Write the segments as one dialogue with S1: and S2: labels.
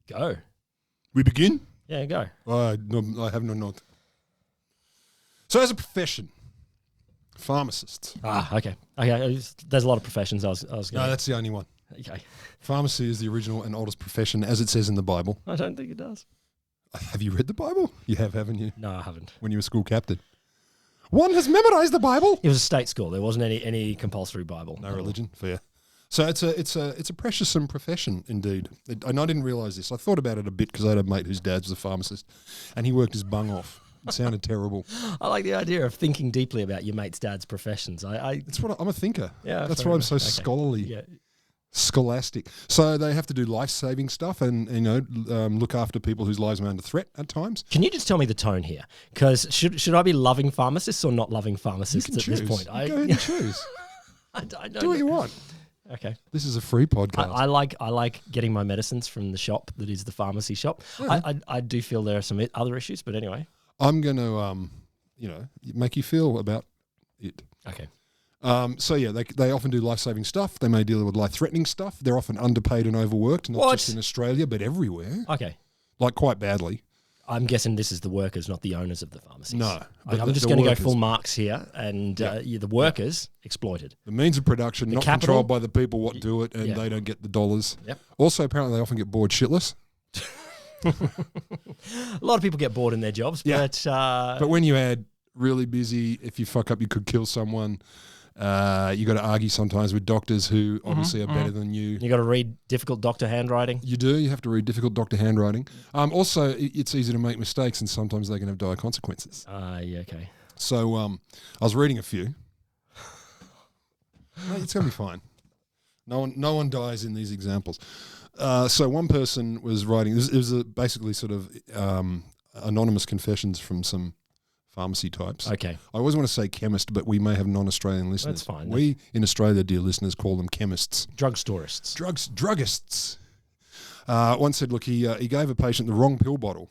S1: Go.
S2: We begin?
S1: Yeah, go.
S2: I have no note. So as a profession, pharmacists.
S1: Okay. There's a lot of professions I was going.
S2: No, that's the only one.
S1: Okay.
S2: Pharmacy is the original and oldest profession, as it says in the Bible.
S1: I don't think it does.
S2: Have you read the Bible? You have, haven't you?
S1: No, I haven't.
S2: When you were school captain. One has memorized the Bible.
S1: It was a state school. There wasn't any compulsory Bible.
S2: No religion, fair. So it's a precious profession indeed. And I didn't realise this. I thought about it a bit because I had a mate whose dad was a pharmacist, and he worked his bung off. It sounded terrible.
S1: I like the idea of thinking deeply about your mate's dad's professions.
S2: That's what I'm a thinker.
S1: Yeah,
S2: that's why I'm so scholarly.
S1: Yeah.
S2: Scholastic. So they have to do life-saving stuff and look after people whose lives are under threat at times.
S1: Can you just tell me the tone here? Because should I be loving pharmacists or not loving pharmacists at this point?
S2: Go ahead and choose.
S1: I don't
S2: do what you want.
S1: Okay.
S2: This is a free podcast.
S1: I like getting my medicines from the shop that is the pharmacy shop.
S2: Yeah.
S1: I do feel there are some other issues, but anyway.
S2: I'm going to, make you feel about it.
S1: Okay.
S2: So yeah, they often do life-saving stuff. They may deal with life-threatening stuff. They're often underpaid and overworked, not just in Australia, but everywhere.
S1: Okay.
S2: Like quite badly.
S1: I'm guessing this is the workers, not the owners of the pharmacies.
S2: No.
S1: I'm just going to go full marks here, and the workers exploited.
S2: The means of production, not controlled by the people what do it, and they don't get the dollars.
S1: Yep.
S2: Also, apparently, they often get bored shitless.
S1: A lot of people get bored in their jobs,
S2: but when you add really busy, if you fuck up, you could kill someone. You got to argue sometimes with doctors who obviously are better than you.
S1: You got to read difficult doctor handwriting.
S2: You do. You have to read difficult doctor handwriting. Also, it's easy to make mistakes, and sometimes they can have dire consequences.
S1: Yeah, okay.
S2: So I was reading a few. No, it's gonna be fine. No one dies in these examples. So one person was writing. It was basically sort of anonymous confessions from some pharmacy types.
S1: Okay.
S2: I always want to say chemist, but we may have non-Australian listeners.
S1: That's fine.
S2: We in Australia, dear listeners, call them chemists.
S1: Drugstorists.
S2: Druggists. One said, look, he gave a patient the wrong pill bottle,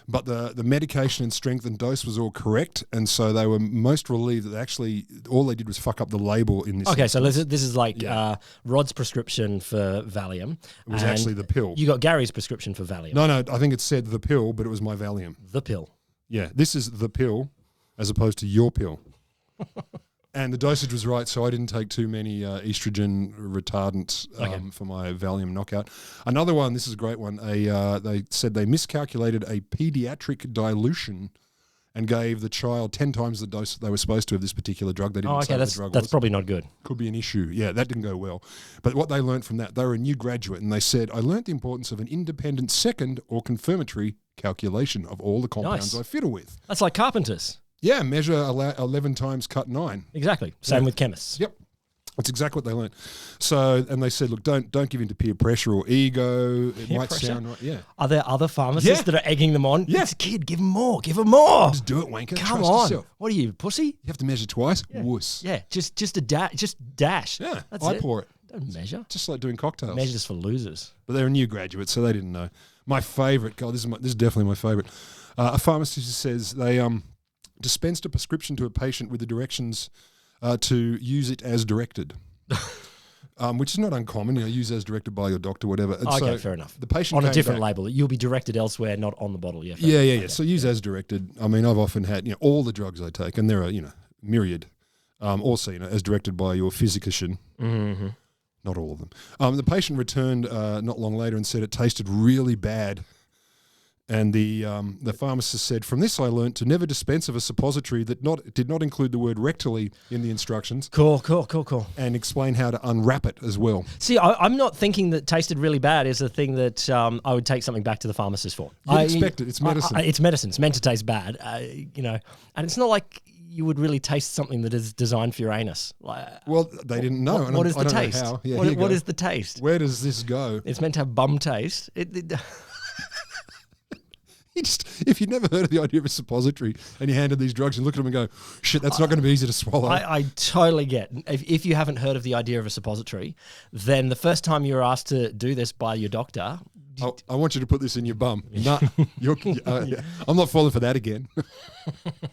S2: but the medication and strength and dose was all correct, and so they were most relieved that actually all they did was fuck up the label in this.
S1: Okay, so this is like Rod's prescription for Valium.
S2: It was actually the pill.
S1: You got Gary's prescription for Valium.
S2: No, I think it said the pill, but it was my Valium.
S1: The pill.
S2: Yeah, this is the pill as opposed to your pill. And the dosage was right, so I didn't take too many estrogen retardants for my Valium knockout. Another one, this is a great one, they said they miscalculated a pediatric dilution and gave the child 10 times the dose that they were supposed to of this particular drug. They didn't say what the drug was.
S1: That's probably not good.
S2: Could be an issue. Yeah, that didn't go well. But what they learned from that, they were a new graduate, and they said, I learnt the importance of an independent second or confirmatory calculation of all the compounds I fiddle with.
S1: That's like carpenters.
S2: Yeah, measure 11 times, cut 9.
S1: Exactly. Same with chemists.
S2: Yep. That's exactly what they learned. So, and they said, look, don't give in to peer pressure or ego. It might sound right. Yeah.
S1: Are there other pharmacists that are egging them on?
S2: Yeah.
S1: It's a kid. Give them more. Give them more.
S2: Just do it, wanker.
S1: Come
S2: Trust
S1: on.
S2: yourself.
S1: What are you, pussy?
S2: You have to measure twice.
S1: Yeah.
S2: Wuss.
S1: Yeah. Just a dash. Just dash.
S2: Yeah.
S1: That's
S2: I
S1: it.
S2: pour it.
S1: Don't measure.
S2: Just like doing cocktails.
S1: Measures for losers.
S2: But they're a new graduate, so they didn't know. My favourite, God, this is definitely my favourite. A pharmacist says they dispensed a prescription to a patient with the directions to use it as directed. Which is not uncommon, use as directed by your doctor, whatever. And
S1: okay, fair enough.
S2: The patient
S1: on a different label, you'll be directed elsewhere, not on the bottle. Yeah.
S2: Yeah. So use as directed. I mean, I've often had all the drugs I take, and there are myriad. Also, as directed by your physician.
S1: Mm-hmm.
S2: Not all of them. The patient returned not long later and said it tasted really bad. And the pharmacist said, from this I learnt to never dispense of a suppository that did not include the word rectally in the instructions.
S1: Cool.
S2: And explain how to unwrap it as well.
S1: See, I'm not thinking that tasted really bad is a thing that I would take something back to the pharmacist for.
S2: You'd expect it. It's medicine.
S1: It's medicine. It's meant to taste bad, and it's not like you would really taste something that is designed for your anus.
S2: Well, they didn't know.
S1: What is the taste?
S2: How. Yeah,
S1: what is the taste?
S2: Where does this go?
S1: It's meant to have bum taste.
S2: If you'd never heard of the idea of a suppository and you handed these drugs and look at them and go, shit, that's not going to be easy to swallow.
S1: I totally get. If you haven't heard of the idea of a suppository, then the first time you're asked to do this by your doctor...
S2: I want you to put this in your bum. Nah, I'm not falling for that again.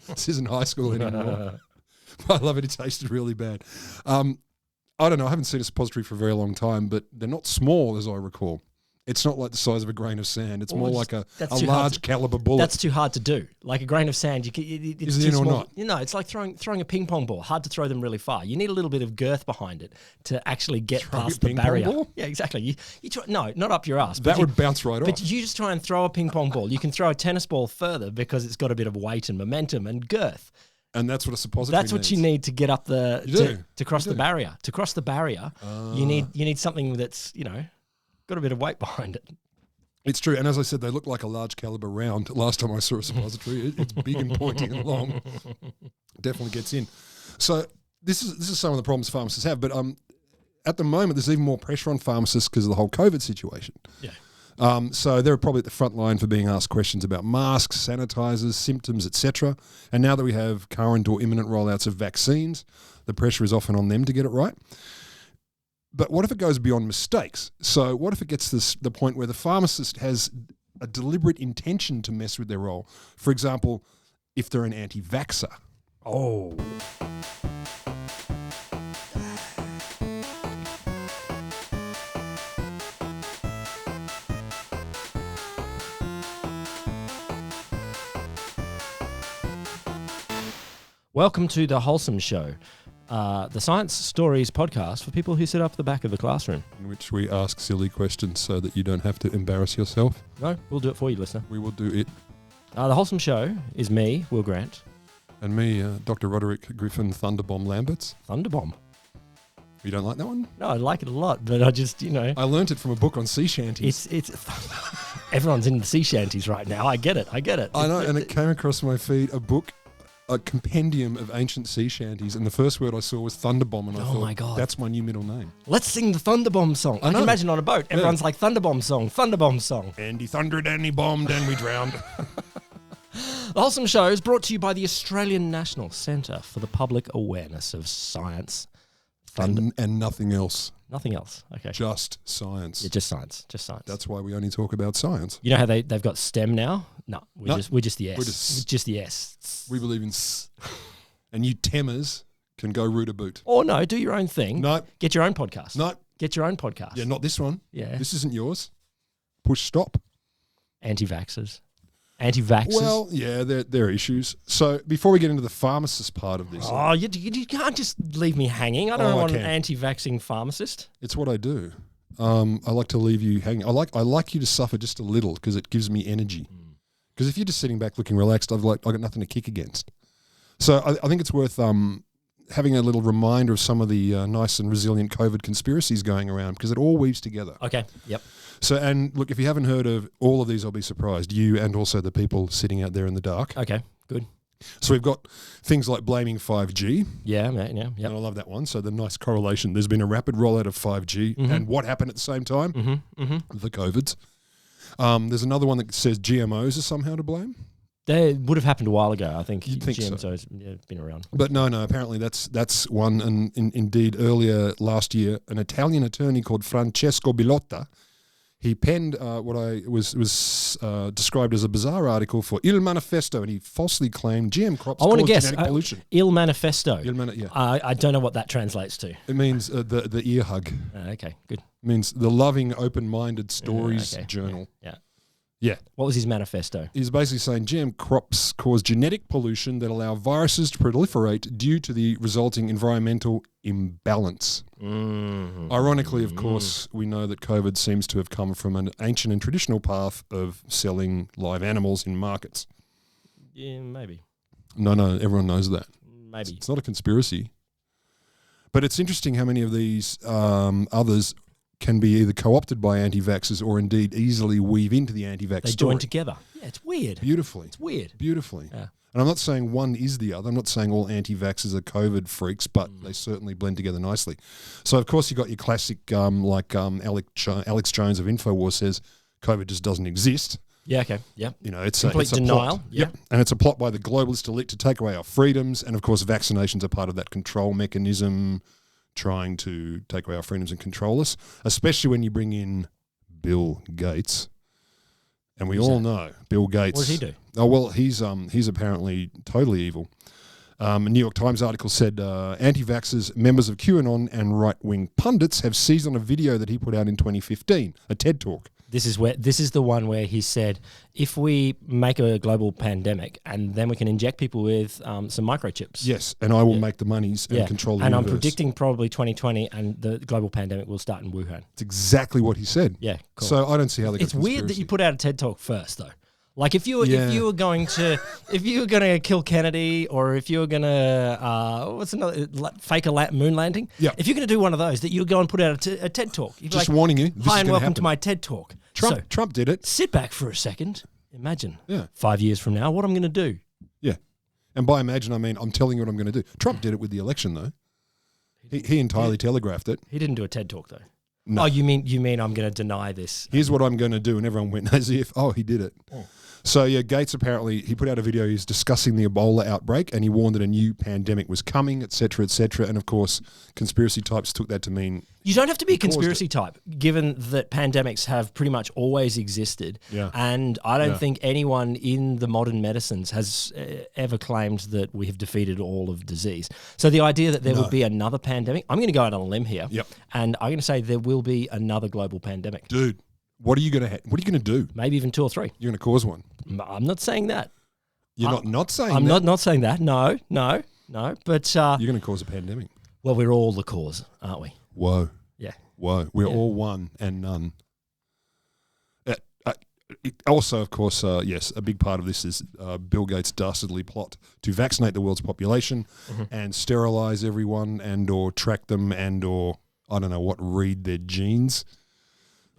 S2: This isn't high school anymore. I love it. It tasted really bad. I don't know. I haven't seen a suppository for a very long time, but they're not small as I recall. It's not like the size of a grain of sand. It's
S1: Or
S2: more
S1: just-
S2: like a
S1: that's too
S2: large
S1: hard
S2: caliber bullet.
S1: That's too hard to do. Like a grain of sand, it's
S2: Is it
S1: too
S2: in or
S1: small.
S2: not?
S1: You know, it's like throwing a ping pong ball. Hard to throw them really far. You need a little bit of girth behind it to actually get
S2: Throw a
S1: past the
S2: ping pong
S1: barrier.
S2: ball?
S1: Yeah, exactly. You try, no, not up your ass.
S2: That would bounce right
S1: But
S2: off.
S1: you just try and throw a ping pong ball. You can throw a tennis ball further because it's got a bit of weight and momentum and girth.
S2: And that's what a suppository
S1: That's what
S2: needs.
S1: you need to get up the
S2: You do.
S1: to cross
S2: You
S1: the
S2: do.
S1: barrier. To cross the barrier, you need something that's got a bit of weight behind it.
S2: It's true. And as I said, they look like a large caliber round. Last time I saw a suppository, it's big and pointy and long. Definitely gets in. So this is some of the problems pharmacists have. But at the moment, there's even more pressure on pharmacists because of the whole COVID situation.
S1: Yeah.
S2: So they're probably at the front line for being asked questions about masks, sanitizers, symptoms, etc. And now that we have current or imminent rollouts of vaccines, the pressure is often on them to get it right. But what if it goes beyond mistakes? So what if it gets to the point where the pharmacist has a deliberate intention to mess with their role? For example, if they're an anti-vaxxer.
S1: Oh. Welcome to the Wholesome Show, the science stories podcast for people who sit up the back of the classroom.
S2: In which we ask silly questions so that you don't have to embarrass yourself.
S1: No, we'll do it for you, listener.
S2: We will do it.
S1: The Wholesome Show is me, Will Grant.
S2: And me, Dr. Roderick Griffin Thunderbomb Lamberts.
S1: Thunderbomb.
S2: You don't like that one?
S1: No, I like it a lot, but I just,
S2: I learnt it from a book on sea shanties.
S1: it's everyone's in the sea shanties right now. I get it.
S2: I know, and it came across my feed, a compendium of ancient sea shanties, and the first word I saw was Thunderbomb, and I thought,
S1: my God.
S2: that's my new middle name.
S1: Let's sing the Thunderbomb song. I can
S2: know.
S1: imagine on a boat, everyone's like Thunderbomb song.
S2: And he thundered and he bombed and we drowned.
S1: The Wholesome Show is brought to you by the Australian National Centre for the Public Awareness of Science.
S2: and nothing else.
S1: Nothing else. Okay.
S2: Just science.
S1: Yeah, just science.
S2: That's why we only talk about science.
S1: You know how they've got STEM now? No, we're just the S.
S2: We're just-
S1: just the S.
S2: We believe in and you Temmers can go root a boot.
S1: Or no, do your own thing.
S2: No.
S1: Get your own podcast.
S2: No.
S1: Get your own podcast.
S2: Yeah, not this one.
S1: Yeah.
S2: This isn't yours. Push stop.
S1: Anti-vaxxers.
S2: Well, yeah, there are issues. So before we get into the pharmacist part of this,
S1: Oh, you can't just leave me hanging. I don't
S2: Oh, I
S1: want an
S2: can.
S1: anti-vaxxing pharmacist.
S2: it's what I do. I like to leave you hanging. I like you to suffer just a little because it gives me energy. Because if you're just sitting back looking relaxed, I've got nothing to kick against. So I think it's worth having a little reminder of some of the nice and resilient COVID conspiracies going around because it all weaves together.
S1: Okay. Yep.
S2: So, and look, if you haven't heard of all of these, I'll be surprised. You and also the people sitting out there in the dark.
S1: Okay. Good.
S2: So we've got things like blaming 5G.
S1: Yeah. Yeah.
S2: And I love that one. So the nice correlation. There's been a rapid rollout of 5G. And what happened at the same time? The COVIDs. There's another one that says GMOs are somehow to blame.
S1: They would have happened a while ago. I think
S2: You'd think so.
S1: GMO's been around.
S2: But no, apparently that's one. And indeed, earlier last year, an Italian attorney called Francesco Bilotta, he penned what was described as a bizarre article for Il Manifesto, and he falsely claimed GM crops cause genetic pollution.
S1: Il Manifesto.
S2: Yeah.
S1: I don't know what that translates to.
S2: It means the ear hug.
S1: Okay, good.
S2: It means the loving, open-minded stories
S1: Okay,
S2: journal.
S1: Yeah. What was his manifesto?
S2: He's basically saying GM crops cause genetic pollution that allow viruses to proliferate due to the resulting environmental imbalance. Ironically, of course, we know that COVID seems to have come from an ancient and traditional path of selling live animals in markets.
S1: Yeah, maybe.
S2: No, everyone knows that.
S1: Maybe.
S2: It's not a conspiracy. But it's interesting how many of these others can be either co-opted by anti-vaxxers or indeed easily weave into the anti-vax
S1: They
S2: story.
S1: join together. Yeah, it's weird.
S2: Beautifully.
S1: It's weird.
S2: Beautifully.
S1: Yeah.
S2: And I'm not saying one is the other. I'm not saying all anti-vaxxers are COVID freaks, but they certainly blend together nicely. So, of course, you got your classic, Alex Jones of InfoWars says COVID just doesn't exist.
S1: Yeah, okay. Yep.
S2: It's
S1: Complete
S2: a
S1: denial.
S2: plot. Yep. And it's a plot by the globalist elite to take away our freedoms. And, of course, vaccinations are part of that control mechanism, trying to take away our freedoms and control us, especially when you bring in Bill Gates. And we all know Bill Gates.
S1: What does he do?
S2: Oh, well, he's apparently totally evil. A New York Times article said anti-vaxxers, members of QAnon and right-wing pundits have seized on a video that he put out in 2015, a TED Talk.
S1: This is the one where he said, if we make a global pandemic and then we can inject people with some microchips.
S2: Yes, and I will make the monies and control the
S1: universe.
S2: universe.
S1: I'm predicting probably 2020 and the global pandemic will start in Wuhan.
S2: It's exactly what he said.
S1: Yeah, cool.
S2: So I don't see how they.
S1: It's weird that you put out a TED Talk first, though. Like if you were going to kill Kennedy, or if you were going to fake a moon landing, if you're going to do one of those, that you would go and put out a TED Talk.
S2: Just warning you.
S1: Hi and welcome to my TED Talk.
S2: Trump did it.
S1: Sit back for a second. Imagine 5 years from now what I'm going to do.
S2: Yeah, and by imagine I mean I'm telling you what I'm going to do. Trump did it with the election though. He entirely telegraphed it.
S1: He didn't do a TED Talk though.
S2: No.
S1: Oh, you mean I'm going to deny this?
S2: Here's what I'm going to do, and everyone went as if, he did it. Oh. So Gates apparently he put out a video. He's discussing the Ebola outbreak, and he warned that a new pandemic was coming, etc., etc. And of course, conspiracy types took that to mean
S1: you don't have to be a conspiracy type, given that pandemics have pretty much always existed.
S2: Yeah.
S1: And I don't think anyone in the modern medicines has ever claimed that we have defeated all of disease. So the idea that there will be another pandemic, I'm going to go out on a limb here, and I'm going to say there will be another global pandemic.
S2: Dude. What are you going to do?
S1: Maybe even 2 or 3.
S2: You're going to cause one.
S1: I'm not saying that.
S2: You're not saying that?
S1: I'm not saying that. No. But
S2: you're going to cause a pandemic.
S1: Well, we're all the cause, aren't we?
S2: Whoa.
S1: Yeah.
S2: Whoa. We're all one and none. Also, of course, yes, a big part of this is Bill Gates' dastardly plot to vaccinate the world's population and sterilize everyone and or track them and or, I don't know what, read their genes.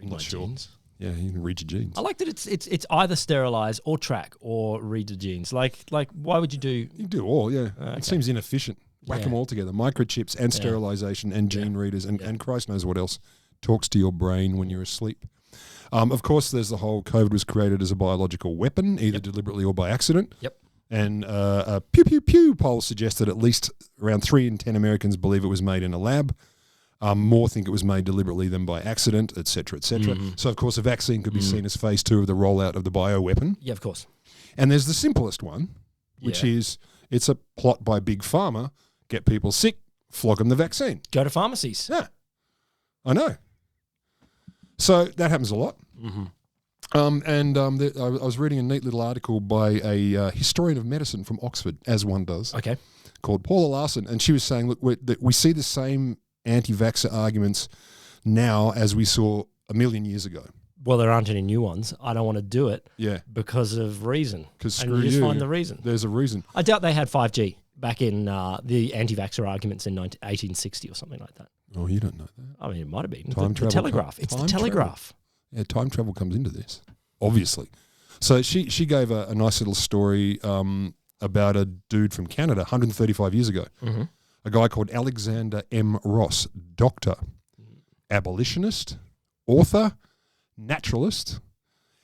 S2: I'm not sure. Genes. Yeah, you can read your genes.
S1: I like that it's either sterilize or track or read the genes. Like why would you do?
S2: You can do all, yeah. Okay. It seems inefficient. Whack them all together. Microchips and sterilization and gene readers and Christ knows what else talks to your brain when you're asleep. Of course, there's the whole COVID was created as a biological weapon, either deliberately or by accident.
S1: Yep.
S2: And a pew pew pew poll suggests that at least around 3 in 10 Americans believe it was made in a lab. More think it was made deliberately than by accident, et cetera, et cetera. So, of course, a vaccine could be seen as phase 2 of the rollout of the bioweapon.
S1: Yeah, of course.
S2: And there's the simplest one, which is it's a plot by Big Pharma, get people sick, flog them the vaccine.
S1: Go to pharmacies.
S2: Yeah, I know. So that happens a lot. I was reading a neat little article by a historian of medicine from Oxford, as one does, called Paula Larson, and she was saying, look, we see the same anti-vaxxer arguments now as we saw a million years ago.
S1: Well, there aren't any new ones. I don't want to do it because of reason.
S2: Because
S1: screw you. Just find the reason.
S2: There's a reason.
S1: I doubt they had 5G back in the anti-vaxxer arguments in 1860 or something like that.
S2: Oh, you don't know that.
S1: I mean, it might have been.
S2: The
S1: telegraph. It's the telegraph.
S2: Yeah, time travel comes into this, obviously. So she gave a nice little story about a dude from Canada 135 years ago. A guy called Alexander M. Ross, doctor, abolitionist, author, naturalist,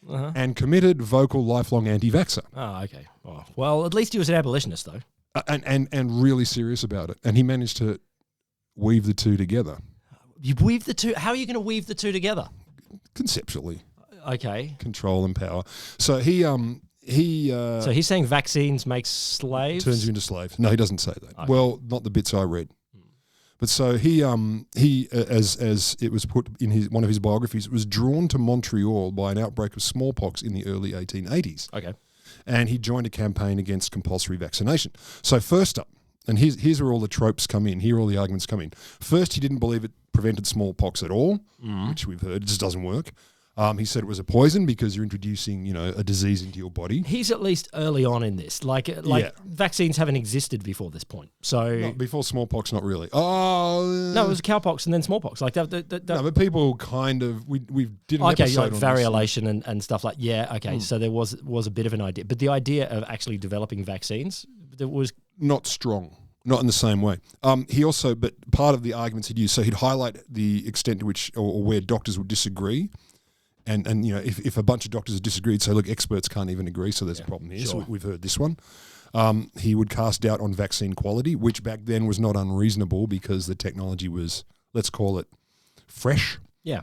S2: and committed, vocal, lifelong anti-vaxxer.
S1: Oh, okay. Oh, well, at least he was an abolitionist, though.
S2: And really serious about it. And he managed to weave the two together.
S1: You weave the two? How are you going to weave the two together?
S2: Conceptually.
S1: Okay.
S2: Control and power. So so he's saying vaccines
S1: make slaves?
S2: Turns you into slaves. No, he doesn't say that. Okay. Well, not the bits I read. But so he as it was put in one of his biographies, was drawn to Montreal by an outbreak of smallpox in the early 1880s.
S1: Okay.
S2: And he joined a campaign against compulsory vaccination. So first up, and here's where all the tropes come in. Here all the arguments come in. First, he didn't believe it prevented smallpox at all, which we've heard. It just doesn't work. He said it was a poison because you're introducing, a disease into your body.
S1: He's at least early on in this. Vaccines havenn't existed before this point. So
S2: before smallpox, not really. Oh
S1: no, it was cowpox and then smallpox. Like that.
S2: No, but people kind of we did an episode
S1: like
S2: on
S1: variolation and stuff like So there was a bit of an idea, but the idea of actually developing vaccines that was
S2: not strong. Not in the same way. He also, but part of the arguments he'd use, so he'd highlight the extent to which or where doctors would disagree. And if a bunch of doctors had disagreed, say, look, experts can't even agree, so there's a problem here. Sure. So we've heard this one. He would cast doubt on vaccine quality, which back then was not unreasonable because the technology was, let's call it, fresh.
S1: Yeah.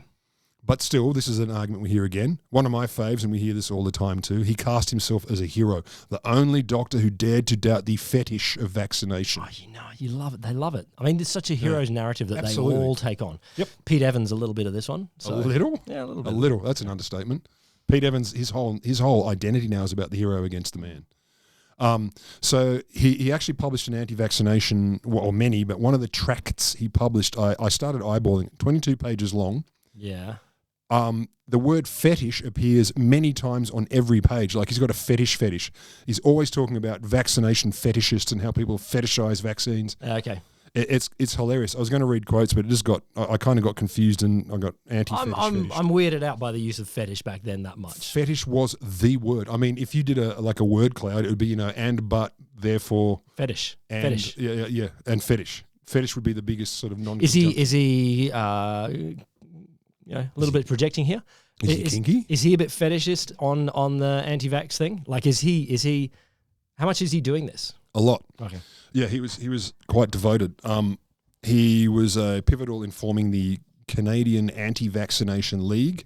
S2: But still, this is an argument we hear again. One of my faves, and we hear this all the time too, he cast himself as a hero, the only doctor who dared to doubt the fetish of vaccination.
S1: Oh, you love it. They love it. I mean, it's such a hero's narrative that
S2: Absolutely.
S1: they all take on.
S2: Yep.
S1: Pete Evans, a little bit of this one.
S2: A little?
S1: Yeah, a little bit.
S2: A little. That's an understatement. Pete Evans, his whole identity now is about the hero against the man. So he actually published an anti-vaccination, or many, but one of the tracts he published, I started eyeballing it, 22 pages long.
S1: Yeah.
S2: The word fetish appears many times on every page. Like he's got a fetish. He's always talking about vaccination fetishists and how people fetishize vaccines.
S1: Okay.
S2: It's hilarious. I was going to read quotes, but it just I kind of got confused and I got anti-fetish.
S1: I'm weirded out by the use of fetish back then that much.
S2: Fetish was the word. I mean, if you did a word cloud, it would be, and, but, therefore.
S1: Fetish.
S2: And,
S1: fetish.
S2: Yeah. And fetish. Fetish would be the biggest sort of non.
S1: Is he a little bit projecting here?
S2: Is he kinky?
S1: Is he a bit fetishist on the anti-vax thing? Like, is he? How much is he doing this?
S2: A lot.
S1: Okay.
S2: Yeah, he was quite devoted. He was pivotal in forming the Canadian Anti-Vaccination League,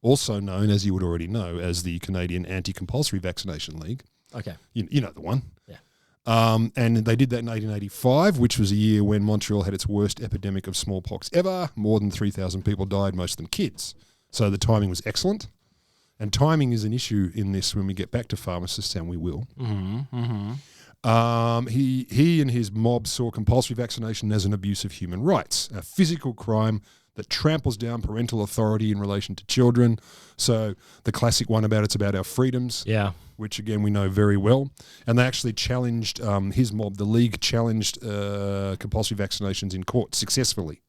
S2: also known, as you would already know, as the Canadian Anti-Compulsory Vaccination League.
S1: Okay.
S2: You know the one.
S1: Yeah.
S2: And they did that in 1885, which was a year when Montreal had its worst epidemic of smallpox ever. More than 3,000 people died, most of them kids. So the timing was excellent. And timing is an issue in this when we get back to pharmacists, and we will. He and his mob saw compulsory vaccination as an abuse of human rights, a physical crime that tramples down parental authority in relation to children. So the classic one about it's about our freedoms, which again we know very well. And they actually challenged his mob. The league challenged compulsory vaccinations in court successfully.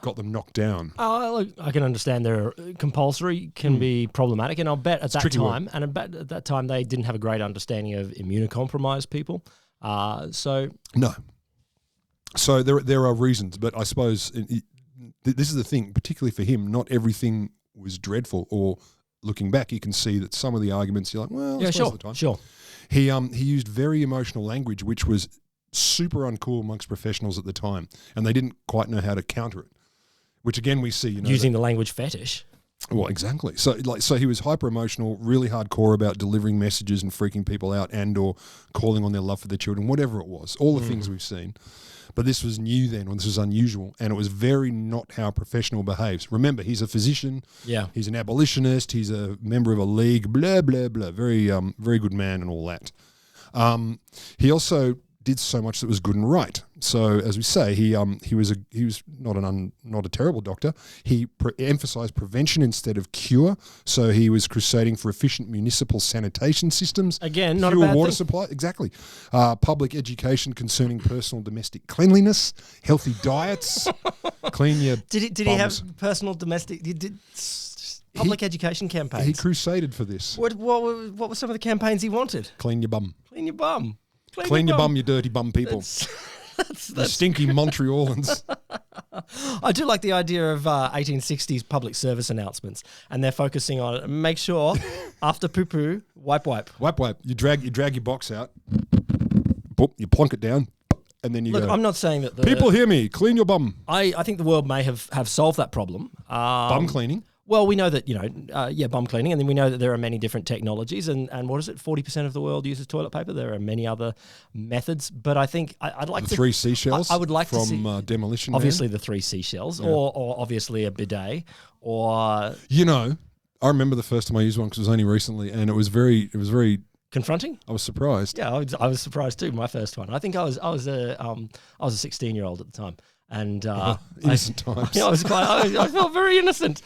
S2: Got them knocked down.
S1: Look, I can understand their compulsory can be problematic, and I'll bet at that time, and I bet at that time they didn't have a great understanding of immunocompromised people.
S2: No. So there are reasons, but I suppose this is the thing, particularly for him. Not everything was dreadful. Or looking back, you can see that some of the arguments you're like, well,
S1: yeah, sure, sure.
S2: He used very emotional language, which was super uncool amongst professionals at the time, and they didn't quite know how to counter it. Which again we see,
S1: using the language fetish.
S2: Well, exactly. So he was hyper emotional, really hardcore about delivering messages and freaking people out, and or calling on their love for their children, whatever it was. All the things we've seen. But this was new then, or this was unusual, and it was very not how a professional behaves. Remember, he's a physician.
S1: Yeah.
S2: He's an abolitionist. He's a member of a league. Blah blah blah. Very very good man and all that. He also did so much that was good and right. So as we say, he was not a terrible doctor. He emphasised prevention instead of cure. So he was crusading for efficient municipal sanitation systems.
S1: Again, not a bad
S2: water
S1: thing.
S2: supply. Exactly. Public education concerning personal domestic cleanliness, healthy diets, clean your.
S1: Did he have personal domestic? Public education campaigns.
S2: He crusaded for this.
S1: What were some of the campaigns he wanted?
S2: Clean your bum.
S1: Clean your bum.
S2: Clean your bum, you dirty bum people. That's stinky Montrealans.
S1: I do like the idea of 1860s public service announcements, and they're focusing on it. Make sure after poo-poo, wipe.
S2: Wipe. You drag your box out. Boop, you plonk it down, and then you
S1: Look,
S2: go.
S1: I'm not saying that
S2: people hear me. Clean your bum.
S1: I think the world may have solved that problem.
S2: Bum cleaning.
S1: Well, we know that, bum cleaning, and then we know that there are many different technologies, and what is it, 40% of the world uses toilet paper? There are many other methods, but I think I'd like
S2: the three seashells
S1: I would like
S2: from
S1: to see,
S2: Demolition
S1: obviously
S2: Man.
S1: the three seashells, or obviously a bidet, or...
S2: I remember the first time I used one because it was only recently, and it was very...
S1: Confronting?
S2: I was surprised.
S1: Yeah, I was surprised too, my first one. I think I was a 16-year-old at the time. And
S2: innocent times.
S1: I felt very innocent.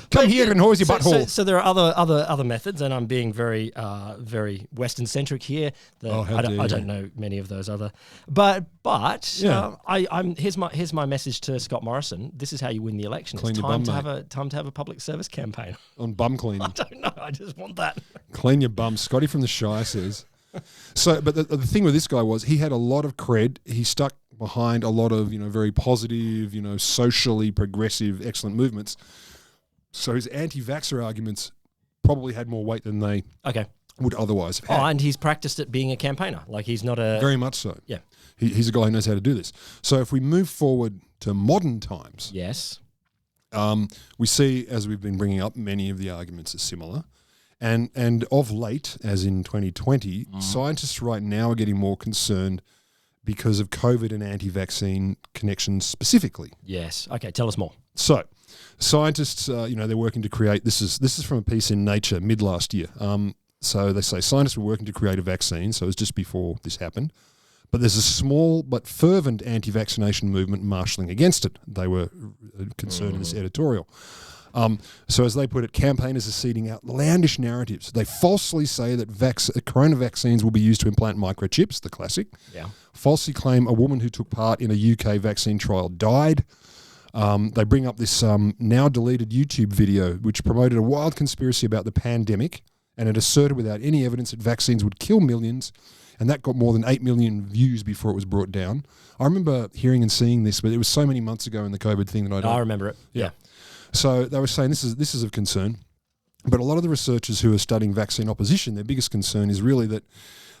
S2: Come here and hose your butthole.
S1: So there are other methods, and I'm being very very Western centric here. I don't know many of those other, but here's my message to Scott Morrison. This is how you win the election.
S2: Clean
S1: it's
S2: your
S1: time
S2: bum,
S1: time to have a public service campaign
S2: on bum cleaning.
S1: I don't know. I just want that.
S2: Clean your bum. Scotty from the Shire says. So, but the thing with this guy was he had a lot of cred. He stuck behind a lot of, very positive, socially progressive, excellent movements. So his anti-vaxxer arguments probably had more weight than they would otherwise have had.
S1: Oh, and he's practiced at being a campaigner. Like he's not a...
S2: Very much so.
S1: Yeah.
S2: He's a guy who knows how to do this. So if we move forward to modern times...
S1: Yes.
S2: We see, as we've been bringing up, many of the arguments are similar. And of late, as in 2020, scientists right now are getting more concerned because of COVID and anti-vaccine connections specifically.
S1: Yes. Okay, tell us more.
S2: So, scientists, they're working to create, this is from a piece in Nature mid last year. So they say scientists were working to create a vaccine, so it was just before this happened. But there's a small but fervent anti-vaccination movement marshalling against it. They were concerned in this editorial. So as they put it, campaigners are seeding outlandish narratives. They falsely say that corona vaccines will be used to implant microchips, the classic.
S1: Yeah.
S2: Falsely claim a woman who took part in a UK vaccine trial died. They bring up this now deleted YouTube video which promoted a wild conspiracy about the pandemic, and it asserted without any evidence that vaccines would kill millions, and that got more than 8 million views before it was brought down. I remember hearing and seeing this, but it was so many months ago in the COVID thing that
S1: I remember it. Yeah.
S2: So they were saying this is of concern, but a lot of the researchers who are studying vaccine opposition, their biggest concern is really that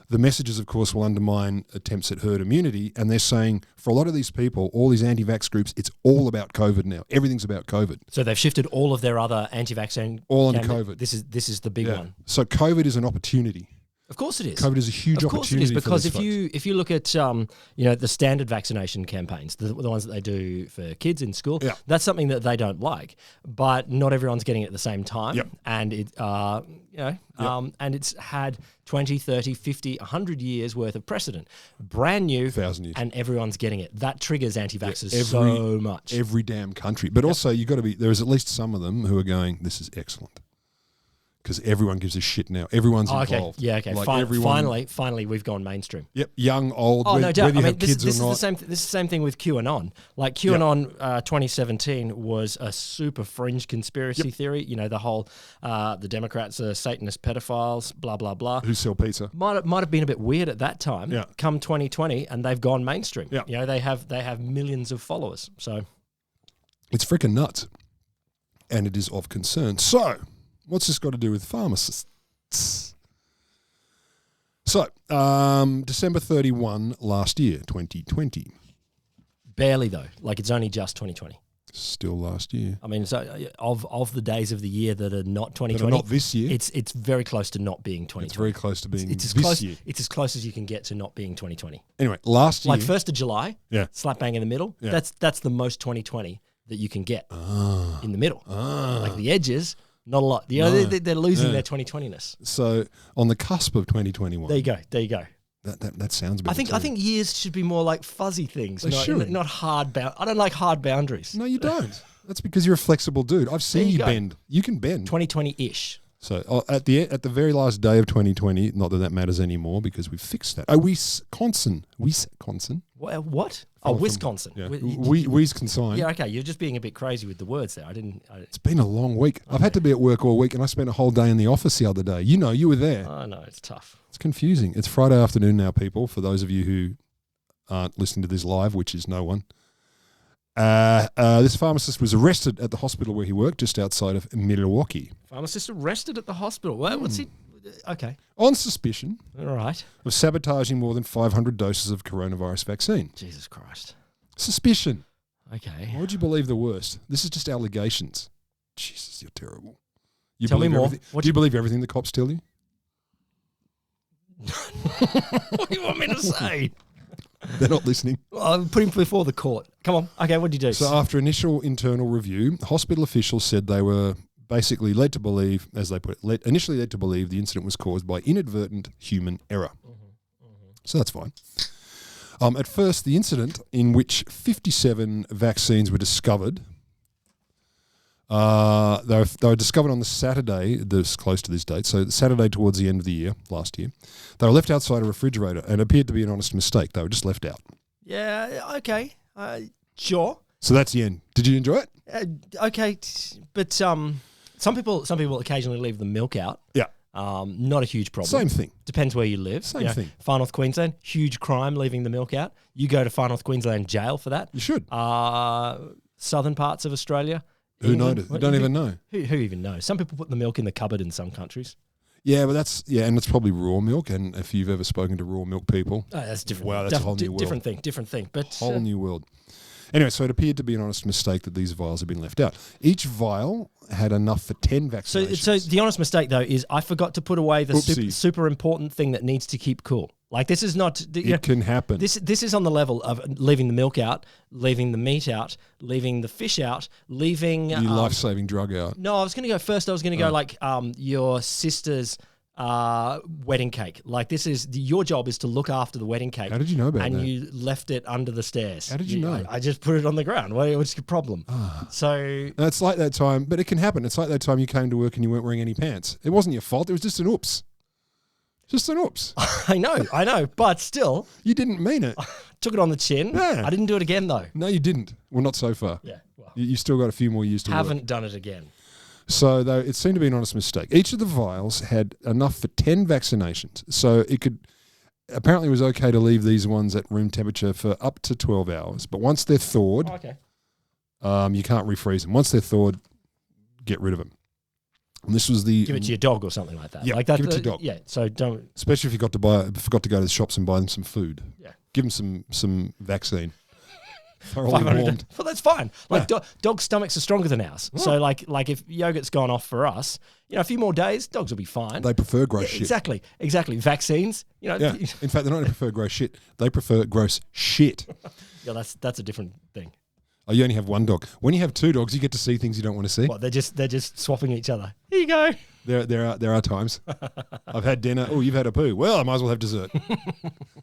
S2: the messages, of course, will undermine attempts at herd immunity, and they're saying for a lot of these people, all these anti-vax groups, it's all about COVID now. Everything's about COVID.
S1: So they've shifted all of their other anti-vaccine
S2: all onto COVID.
S1: This is the big one.
S2: So COVID is an opportunity.
S1: Of course it is.
S2: COVID is a huge opportunity.
S1: Of course it is, because
S2: for
S1: if you look at the standard vaccination campaigns, the ones that they do for kids in school, that's something that they don't like. But not everyone's getting it at the same time, and and it's had 20, 30, 50, 100 years worth of precedent, brand new,
S2: 1,000 years,
S1: and everyone's getting it. That triggers anti-vaxxers so much.
S2: Every damn country, but also you got to be. There is at least some of them who are going, "This is excellent." Because everyone gives a shit now. Everyone's involved.
S1: Yeah, okay.
S2: Like
S1: Finally, we've gone mainstream.
S2: Yep, young, old,
S1: no doubt.
S2: whether you have kids or not.
S1: This is the same thing with QAnon. Like QAnon 2017 was a super fringe conspiracy theory. You know, the whole, the Democrats are Satanist pedophiles, blah, blah, blah.
S2: Who sell pizza.
S1: Might have been a bit weird at that time.
S2: Yeah.
S1: Come 2020, and they've gone mainstream.
S2: Yeah.
S1: You know, they have millions of followers. So
S2: it's freaking nuts. And it is of concern. So what's this got to do with pharmacists? So, December 31 last year, 2020.
S1: Barely, though. Like, it's only just 2020.
S2: Still last year.
S1: I mean, so of the days of the year that are not 2020,
S2: that are not this year,
S1: it's very close to not being 2020.
S2: It's very close to being this year.
S1: It's as close as you can get to not being 2020.
S2: Anyway, last year,
S1: like 1st of July, slap bang in the middle. Yeah. That's the most 2020 that you can get in the middle. Like the edges, not a lot. They're losing their 2020-ness.
S2: So on the cusp of 2021.
S1: There you go.
S2: That sounds a bit.
S1: I think years should be more like fuzzy things, not hard. I don't like hard boundaries.
S2: No, you don't. That's because you're a flexible dude. I've seen you bend. You can bend.
S1: 2020-ish.
S2: So at the very last day of 2020, not that matters anymore because we've fixed that. Wisconsin.
S1: What? Oh, Wisconsin.
S2: Yeah. Wisconsin.
S1: Yeah, okay. You're just being a bit crazy with the words there.
S2: It's been a long week. Okay. I've had to be at work all week, and I spent a whole day in the office the other day. You know, you were there.
S1: I know, it's tough.
S2: It's confusing. It's Friday afternoon now, people, for those of you who aren't listening to this live, which is no one. This pharmacist was arrested at the hospital where he worked, just outside of Milwaukee.
S1: Pharmacist arrested at the hospital? What's he... Okay.
S2: On suspicion
S1: of
S2: sabotaging more than 500 doses of coronavirus vaccine.
S1: Jesus Christ.
S2: Suspicion.
S1: Okay.
S2: Why would you believe the worst? This is just allegations. Jesus, you're terrible.
S1: Tell me more.
S2: Do you believe everything the cops tell you?
S1: What do you want me to say?
S2: They're not listening.
S1: Well, put him before the court. Come on. Okay, what did you do?
S2: So after initial internal review, hospital officials said they were basically led to believe, as they put it, initially led to believe the incident was caused by inadvertent human error. So that's fine. At first, the incident in which 57 vaccines were discovered, they were discovered on the Saturday, that's close to this date, so Saturday towards the end of the year, last year. They were left outside a refrigerator and appeared to be an honest mistake. They were just left out. Yeah,
S1: okay. Sure.
S2: So that's the end. Did you enjoy it?
S1: Okay, but some people occasionally leave the milk out.
S2: Yeah.
S1: Not a huge problem.
S2: Same thing.
S1: Depends where you live.
S2: Same thing.
S1: Far North Queensland, huge crime leaving the milk out. You go to Far North Queensland jail for that.
S2: You should.
S1: Southern parts of Australia.
S2: Who knows? You don't even know.
S1: Who even knows? Some people put the milk in the cupboard in some countries.
S2: Yeah, but and it's probably raw milk. And if you've ever spoken to raw milk people,
S1: that's different.
S2: Wow, that's a whole new world.
S1: Different thing. But
S2: whole new world. Anyway, so it appeared to be an honest mistake that these vials had been left out. Each vial had enough for 10 vaccinations.
S1: So the honest mistake, though, is I forgot to put away the super important thing that needs to keep cool. Like, this is not...
S2: It can happen.
S1: This is on the level of leaving the milk out, leaving the meat out, leaving the fish out, leaving...
S2: Your life-saving drug out.
S1: No, I was going to go first. I was going to go like your sister's wedding cake. Like, this is... your job is to look after the wedding cake.
S2: How did you know about that?
S1: And you left it under the stairs.
S2: How did you know?
S1: I just put it on the ground. What's your problem? So...
S2: No, it's like that time, but it can happen. It's like that time you came to work and you weren't wearing any pants. It wasn't your fault. It was just an oops. Just an oops.
S1: I know, but still.
S2: You didn't mean it.
S1: Took it on the chin.
S2: Yeah.
S1: I didn't do it again, though.
S2: No, you didn't. Well, not so far.
S1: Yeah. Well,
S2: you still got a few more years to work.
S1: Haven't done it again.
S2: So, though, it seemed to be an honest mistake. Each of the vials had enough for 10 vaccinations. So it could... Apparently it was okay to leave these ones at room temperature for up to 12 hours. But once they're thawed, you can't refreeze them. Once they're thawed, get rid of them. And this was the...
S1: Give it to your dog or something like that.
S2: Yeah,
S1: like that,
S2: give it to your dog.
S1: Yeah, so don't...
S2: Especially if you forgot to go to the shops and buy them some food.
S1: Yeah.
S2: Give them some vaccine.
S1: Well, that's fine. Like, dog stomachs are stronger than ours. Oh. So like if yogurt's gone off for us, a few more days, dogs will be fine.
S2: They prefer gross shit.
S1: Exactly. Vaccines,
S2: Yeah. In fact, they don't prefer gross shit. They prefer gross shit.
S1: Yeah, that's a different thing.
S2: Oh, you only have one dog. When you have two dogs, you get to see things you don't want to see.
S1: What? They're just swapping each other. Here you go.
S2: There are times. I've had dinner. Oh, you've had a poo. Well, I might as well have dessert.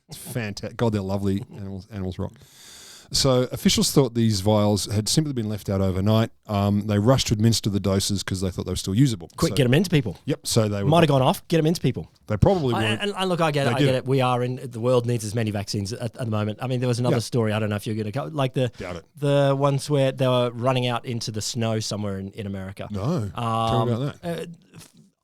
S2: It's fantastic. God, they're lovely. Animals rock. So officials thought these vials had simply been left out overnight. They rushed to administer the doses because they thought they were still usable.
S1: Quick, get them into people.
S2: Yep. So they
S1: might have gone off. Get them into people.
S2: They probably weren't.
S1: And look, I get it. We are in the world needs as many vaccines at the moment. I mean, there was another story. I don't know if you're going to go like the ones where they were running out into the snow somewhere in America.
S2: No. Tell me about that.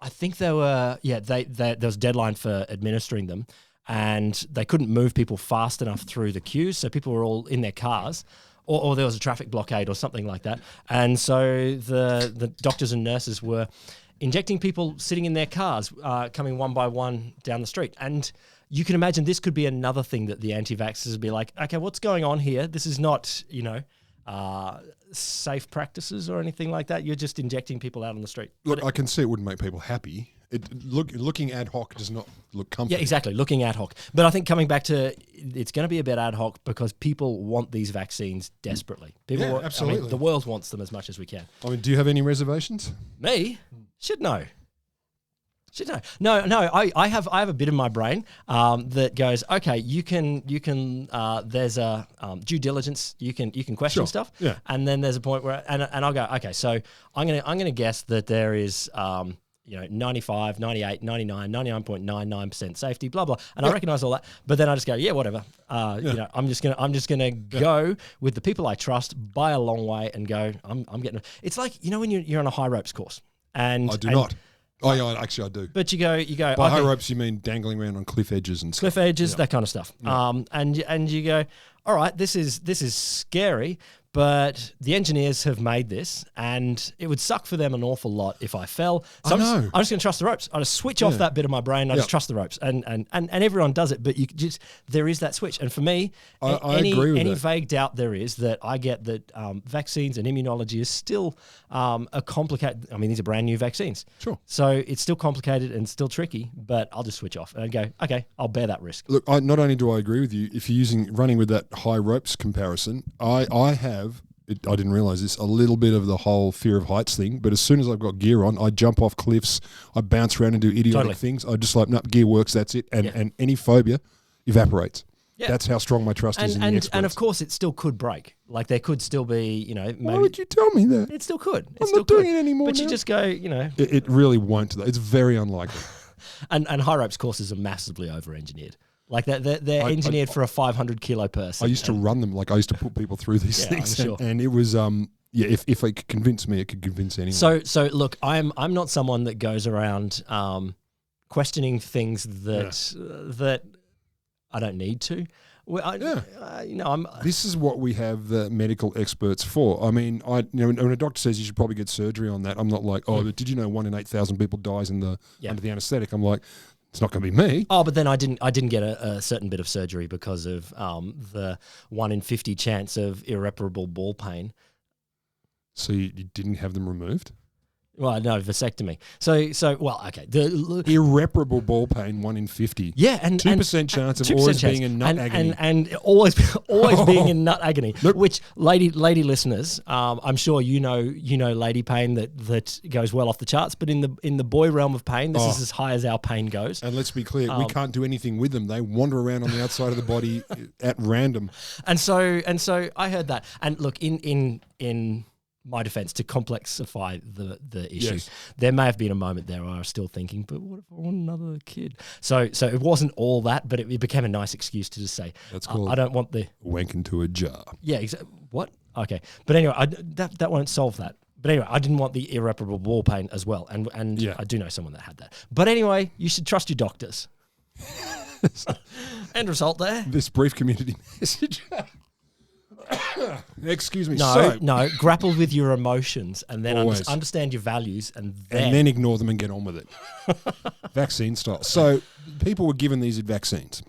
S1: I think they were. Yeah, there was a deadline for administering them. And they couldn't move people fast enough through the queues, so people were all in their cars, or there was a traffic blockade or something like that. And so the doctors and nurses were injecting people sitting in their cars, coming one by one down the street. And you can imagine this could be another thing that the anti-vaxxers would be like, okay, what's going on here? This is not, safe practices or anything like that. You're just injecting people out on the street.
S2: Look, I can see it wouldn't make people happy. Looking ad hoc does not look comfortable.
S1: Yeah, exactly. Looking ad hoc. But I think coming back to it's going to be a bit ad hoc because people want these vaccines desperately. Absolutely. I mean, the world wants them as much as we can.
S2: I mean, do you have any reservations?
S1: Me? Should know. No. I have a bit in my brain that goes, okay, you can. There's a due diligence. You can question stuff.
S2: Yeah.
S1: And then there's a point where and I'll go, okay, so I'm gonna guess that there is 95, 98, 99, 99.99% safety, blah, blah. And I recognize all that. But then I just go, yeah, whatever. I'm just gonna go with the people I trust by a long way and go, I'm getting it. It's like, when you're on a high ropes course. And
S2: I do not. Oh, yeah, actually I do.
S1: But you go.
S2: By high ropes, you mean dangling around on cliff edges and stuff.
S1: Cliff edges, that kind of stuff. Yeah. And you go, all right, this is scary, but the engineers have made this, and it would suck for them an awful lot if I fell. So I'm just going to trust the ropes. I just switch off that bit of my brain. I just trust the ropes, and everyone does it. But there is that switch. And for me,
S2: I agree with
S1: any
S2: that.
S1: vague doubt there is that I get that vaccines and immunology is still a complicated. I mean, these are brand new vaccines.
S2: Sure.
S1: So it's still complicated and still tricky. But I'll just switch off and go, okay, I'll bear that risk.
S2: Look, not only do I agree with you, if you're running with that high ropes comparison, I have. I didn't realise this, a little bit of the whole fear of heights thing, but as soon as I've got gear on, I jump off cliffs, I bounce around and do idiotic things. I just like, no, gear works, that's it. And any phobia evaporates. Yeah. That's how strong my trust is in the experts.
S1: And of course, it still could break. Like there could still be, maybe.
S2: Why would you tell me that?
S1: It still could.
S2: I'm not doing it anymore.
S1: But
S2: now.
S1: You just go,
S2: It really won't. It's very unlikely.
S1: and high ropes courses are massively over-engineered. Like they're engineered for a 500 kilo person.
S2: I used to run them. Like I used to put people through these things, and it was if it could convince me, it could convince anyone.
S1: So look, I'm not someone that goes around questioning things that I don't need to.
S2: This is what we have the medical experts for. I mean, when a doctor says you should probably get surgery on that, I'm not like, but did you know 1 in 8,000 people dies under the anaesthetic? I'm like, It's not going to be me.
S1: Oh, but then I didn't get a certain bit of surgery because of the 1 in 50 chance of irreparable ball pain.
S2: So you didn't have them removed?
S1: Well, no, vasectomy. So well, okay. The
S2: irreparable ball pain, 1 in 50.
S1: Yeah, and
S2: 2% chance of always being in nut agony.
S1: And always being in nut agony. Nope. Which lady listeners, I'm sure you know lady pain that goes well off the charts. But in the boy realm of pain, this is as high as our pain goes.
S2: And let's be clear, we can't do anything with them. They wander around on the outside of the body at random. And so
S1: I heard that. And look, in my defense, to complexify the issue, yes, there may have been a moment there where I was still thinking, but what if I want another kid? So it wasn't all that, but it became a nice excuse to just say,
S2: that's called
S1: I don't want the
S2: wank into a jar.
S1: Yeah, what? Okay. But anyway, that won't solve that. But anyway, I didn't want the irreparable ball pain as well. And yeah, I do know someone that had that. But anyway, you should trust your doctors. End result there.
S2: This brief community message. Excuse me.
S1: No. Grapple with your emotions and then understand your values and
S2: then ignore them and get on with it. Vaccine style. So people were given these vaccines.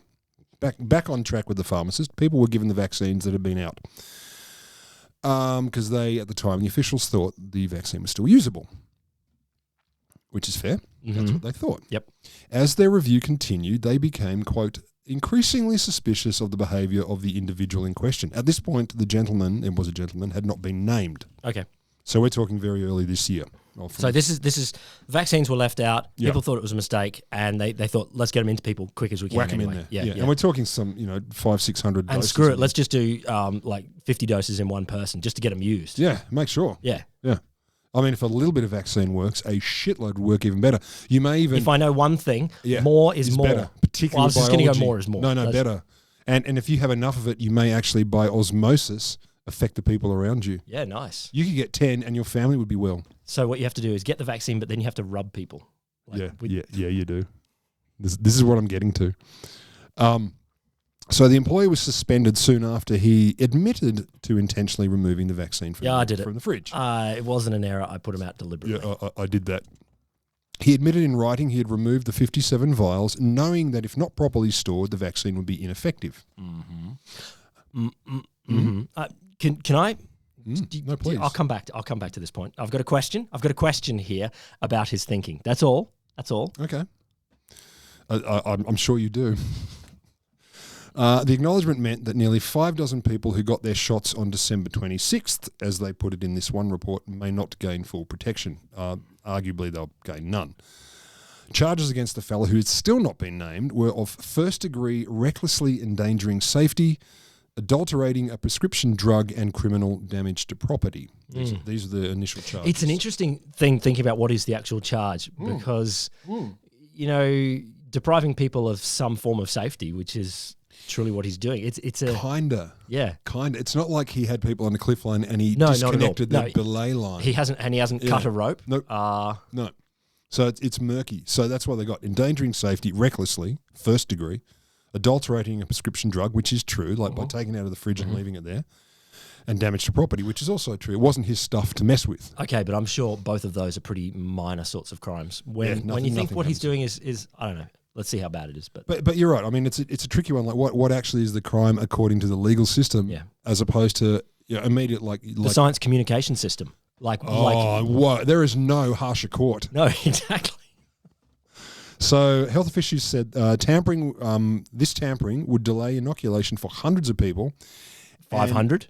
S2: Back on track with the pharmacist. People were given the vaccines that had been out because they, at the time, the officials thought the vaccine was still usable, which is fair. Mm-hmm. That's what they thought.
S1: Yep.
S2: As their review continued, they became, quote, increasingly suspicious of the behaviour of the individual in question. At this point, the gentleman, it was a gentleman, had not been named.
S1: Okay.
S2: So we're talking very early this year.
S1: So this is vaccines were left out. Yep. People thought it was a mistake, and they thought, let's get them into people quick as we can.
S2: Whack them in there. Yeah. And we're talking some 500-600 doses.
S1: And screw it, let's just do like 50 doses in one person just to get them used.
S2: Yeah, make sure.
S1: Yeah.
S2: I mean, if a little bit of vaccine works, a shitload would work even better. You may even...
S1: If I know one thing, more is more.
S2: Better, particularly
S1: I was just going to go more is more.
S2: No, better. And if you have enough of it, you may actually, by osmosis, affect the people around you.
S1: Yeah, nice.
S2: You could get 10 and your family would be well.
S1: So what you have to do is get the vaccine, but then you have to rub people.
S2: Yeah, you do. This is what I'm getting to. So the employee was suspended soon after he admitted to intentionally removing the vaccine from the fridge.
S1: It wasn't an error. I put him out deliberately.
S2: Yeah, I did that. He admitted in writing he had removed the 57 vials, knowing that if not properly stored, the vaccine would be ineffective.
S1: Mm-hmm. Mm-hmm. Can I?
S2: No, please.
S1: I'll come back to this point. I've got a question here about his thinking. That's all.
S2: Okay. I'm sure you do. The acknowledgement meant that nearly 6 people who got their shots on December 26th, as they put it in this one report, may not gain full protection. Arguably, they'll gain none. Charges against the fellow who had still not been named were of first-degree recklessly endangering safety, adulterating a prescription drug, and criminal damage to property. These are the initial charges.
S1: It's an interesting thing thinking about what is the actual charge because, depriving people of some form of safety, which is truly what he's doing. It's a
S2: kinda.
S1: Yeah.
S2: Kinda. It's not like he had people on a cliff line and he disconnected the belay line.
S1: He hasn't cut a rope.
S2: Nope. No. So it's murky. So that's why they got endangering safety recklessly, first degree, adulterating a prescription drug, which is true, like by taking it out of the fridge and leaving it there, and damage to property, which is also true. It wasn't his stuff to mess with.
S1: Okay, but I'm sure both of those are pretty minor sorts of crimes. When you think what he's doing is I don't know. Let's see how bad it is.
S2: But you're right. I mean, it's a tricky one. Like what actually is the crime according to the legal system, as opposed to immediate like
S1: the science communication system.
S2: There is no harsher court.
S1: No, exactly.
S2: So health officials said tampering. This tampering would delay inoculation for hundreds of people.
S1: 500.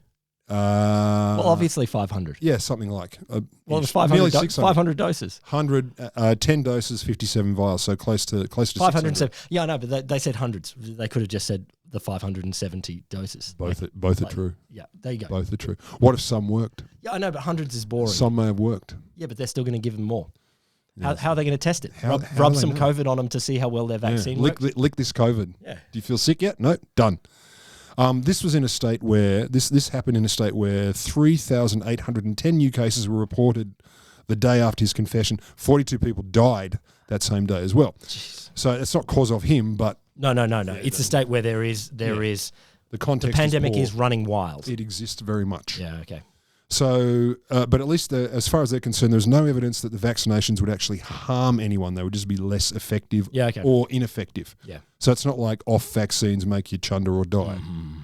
S1: Well, obviously 500.
S2: Yeah, something like.
S1: It was 500 doses.
S2: 10 doses, 57 vials, so close to
S1: 507. Yeah, I know, but they said hundreds. They could have just said the 570 doses.
S2: Both are true.
S1: Yeah, there you go.
S2: Both are true. What if some worked?
S1: Yeah, I know, but hundreds is boring.
S2: Some may have worked.
S1: Yeah, but they're still going to give them more. Yes. How are they going to test it? Rub some COVID on them to see how well their vaccine works?
S2: Lick this COVID.
S1: Yeah.
S2: Do you feel sick yet? No? Done. This was in a state where this happened in a state where 3,810 new cases were reported the day after his confession. 42 people died that same day as well. Jeez. So it's not cause of him, but
S1: no. It's a state where there is
S2: the context.
S1: The pandemic is running wild.
S2: It exists very much.
S1: Yeah. Okay.
S2: So, but at least as far as they're concerned, there's no evidence that the vaccinations would actually harm anyone. They would just be less effective or ineffective.
S1: Yeah.
S2: So it's not like off vaccines make you chunder or die. Mm-hmm.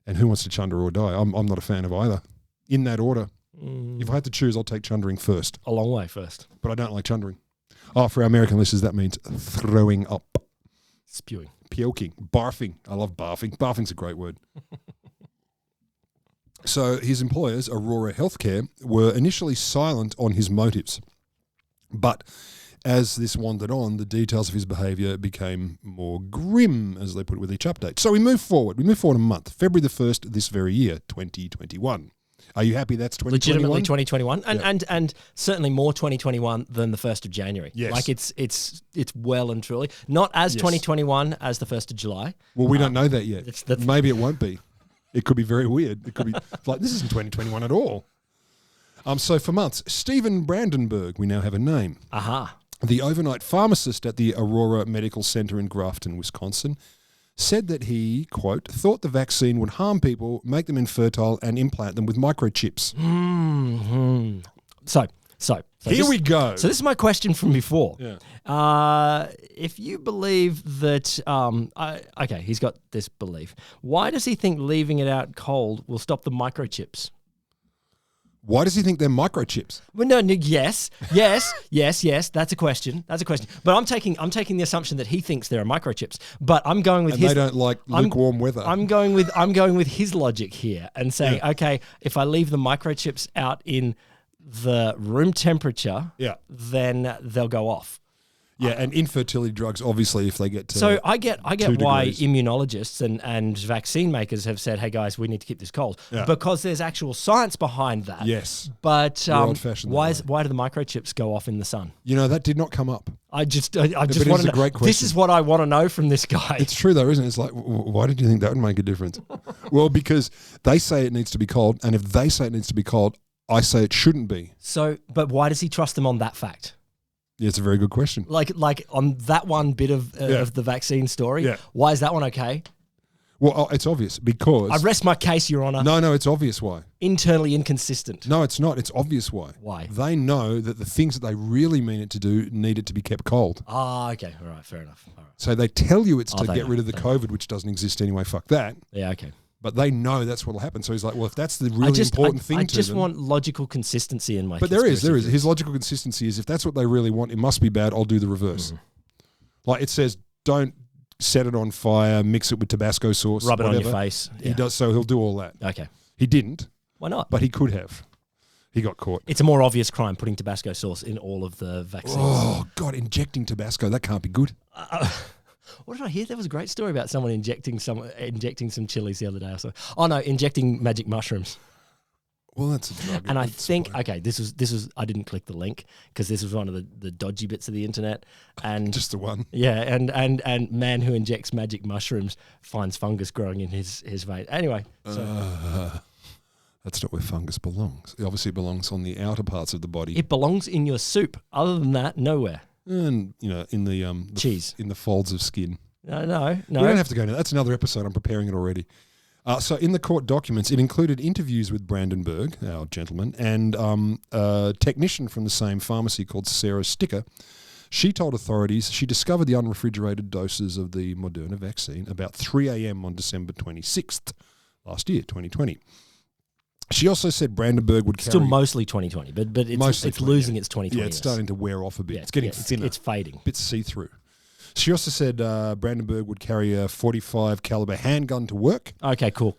S2: And who wants to chunder or die? I'm not a fan of either. In that order. If I had to choose, I'll take chundering first.
S1: A long way first.
S2: But I don't like chundering. Oh, for our American listeners, that means throwing up.
S1: Spewing.
S2: Puking. Barfing. I love barfing. Barfing's a great word. So his employers, Aurora Healthcare, were initially silent on his motives. But as this wandered on, the details of his behaviour became more grim, as they put it with each update. So we move forward. We move forward a month, February the 1st this very year, 2021. Are you happy that's 2021?
S1: Legitimately 2021, and certainly more 2021 than the 1st of January.
S2: Yes.
S1: Like it's well and truly not as 2021 as the 1st of July.
S2: Well, we don't know that yet. Maybe it won't be. It could be very weird. It could be like, this isn't 2021 at all. So for months, Stephen Brandenburg, we now have a name.
S1: Aha.
S2: The overnight pharmacist at the Aurora Medical Center in Grafton, Wisconsin, said that he, quote, thought the vaccine would harm people, make them infertile, and implant them with microchips.
S1: Mm-hmm. So
S2: here we go.
S1: So this is my question from before.
S2: Yeah.
S1: If you believe that, okay, he's got this belief. Why does he think leaving it out cold will stop the microchips?
S2: Why does he think they're microchips?
S1: Well, no, yes. That's a question. But I'm taking the assumption that he thinks there are microchips. But I'm going with
S2: they don't like lukewarm weather.
S1: I'm going with his logic here and saying, okay, if I leave the microchips out in the room temperature, then they'll go off.
S2: Yeah, and infertility drugs, obviously, if they get to
S1: So I get why
S2: degrees.
S1: immunologists and vaccine makers have said, hey, guys, we need to keep this cold. Because there's actual science behind that.
S2: Yes.
S1: But why do the microchips go off in the sun?
S2: You know, that did not come up.
S1: I just want to know.
S2: Great question.
S1: This is what I want to know from this guy.
S2: It's true, though, isn't it? It's like, why did you think that would make a difference? Well, because they say it needs to be cold, and if they say it needs to be cold, I say it shouldn't be.
S1: So, but why does he trust them on that fact?
S2: Yeah, it's a very good question.
S1: Like on that one bit of the vaccine story, why is that one okay?
S2: Well, it's obvious because...
S1: I rest my case, Your Honour.
S2: No, it's obvious why.
S1: Internally inconsistent.
S2: No, it's not. It's obvious why.
S1: Why?
S2: They know that the things that they really mean it to do need it to be kept cold.
S1: Ah, okay. All right, fair enough. All right.
S2: So they tell you it's to get rid of the COVID, which doesn't exist anyway. Fuck that.
S1: Yeah, okay.
S2: But they know that's what will happen. So he's like, well, if that's the really important thing to them... I just
S1: want logical consistency in my
S2: But there is. His logical consistency is if that's what they really want, it must be bad, I'll do the reverse. Like it says, don't set it on fire, mix it with Tabasco sauce,
S1: rub it
S2: whatever.
S1: on your face.
S2: He does, so he'll do all that.
S1: Okay.
S2: He didn't.
S1: Why not?
S2: But he could have. He got caught.
S1: It's a more obvious crime putting Tabasco sauce in all of the vaccines.
S2: Oh, God, injecting Tabasco, that can't be good.
S1: What did I hear? There was a great story about someone injecting some chilies the other day or so. Oh no, injecting magic mushrooms.
S2: Well, that's a drug.
S1: And I think this was I didn't click the link because this was one of the dodgy bits of the internet. And
S2: just the one.
S1: Yeah, and man who injects magic mushrooms finds fungus growing in his vein. Anyway,
S2: that's not where fungus belongs. Obviously, it belongs on the outer parts of the body.
S1: It belongs in your soup. Other than that, nowhere.
S2: And in the
S1: cheese,
S2: in the folds of skin.
S1: No. We
S2: don't have to go into that. That's another episode. I'm preparing it already. So in the court documents, it included interviews with Brandenburg, our gentleman, and a technician from the same pharmacy called Sarah Sticker. She told authorities she discovered the unrefrigerated doses of the Moderna vaccine about 3 a.m. on December 26th last year, 2020. She also said Brandenburg would carry...
S1: Still mostly 2020, but it's losing its 2020.
S2: Yeah, it's starting to wear off a bit. It's getting thinner.
S1: It's fading.
S2: A bit see-through. She also said Brandenburg would carry a .45 caliber handgun to work.
S1: Okay, cool.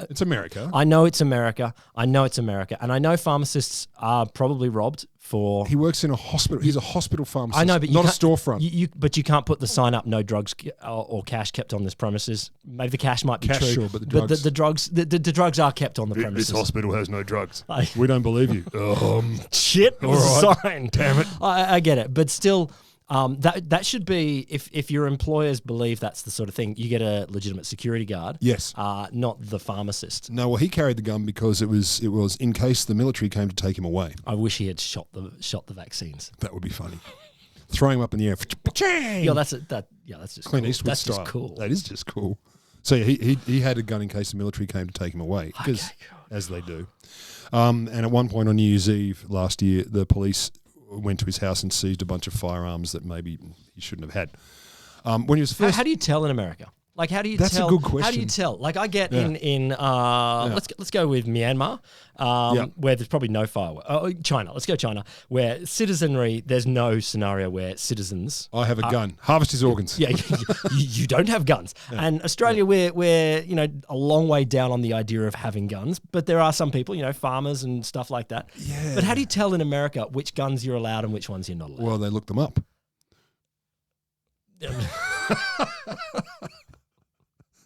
S2: It's America.
S1: I know it's America. And I know pharmacists are probably robbed for...
S2: He works in a hospital. He's a hospital pharmacist.
S1: I know, but
S2: not a storefront.
S1: But you can't put the sign up, no drugs or cash kept on this premises. Maybe the cash might be
S2: cash,
S1: true.
S2: Sure, but the drugs...
S1: The drugs are kept on the premises.
S2: This hospital has no drugs. We don't believe you.
S1: Shit, it was a sign.
S2: Damn it.
S1: I get it, but still... that should be, if your employers believe that's the sort of thing, you get a legitimate security guard.
S2: Yes.
S1: Not the pharmacist.
S2: No, well, he carried the gun because it was in case the military came to take him away.
S1: I wish he had shot the vaccines.
S2: That would be funny. Throw him up in the air.
S1: Yeah, that's just
S2: Clint
S1: cool.
S2: Eastwood
S1: That's
S2: style.
S1: just cool.
S2: That is just cool. So he had a gun in case the military came to take him away because as they do. And at one point on New Year's Eve last year, the police went to his house and seized a bunch of firearms that maybe he shouldn't have had. When he was first,
S1: how do you tell in America? Like, how do you
S2: That's
S1: tell?
S2: a good question.
S1: How do you tell? Like, I get let's go with Myanmar, where there's probably no fireworks. China, let's go China, where citizenry, there's no scenario where citizens.
S2: I have a gun. Harvest his organs.
S1: Yeah, you don't have guns. And Australia, we're a long way down on the idea of having guns, but there are some people, farmers and stuff like that.
S2: Yeah.
S1: But how do you tell in America which guns you're allowed and which ones you're not allowed?
S2: Well, they look them up.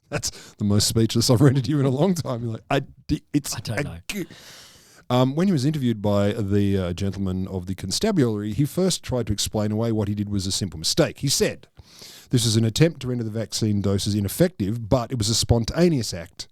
S2: That's the most speechless I've rendered you in a long time. You're like, I
S1: don't know.
S2: When he was interviewed by the gentleman of the constabulary, he first tried to explain away what he did was a simple mistake. He said, this is an attempt to render the vaccine doses ineffective, but it was a spontaneous act,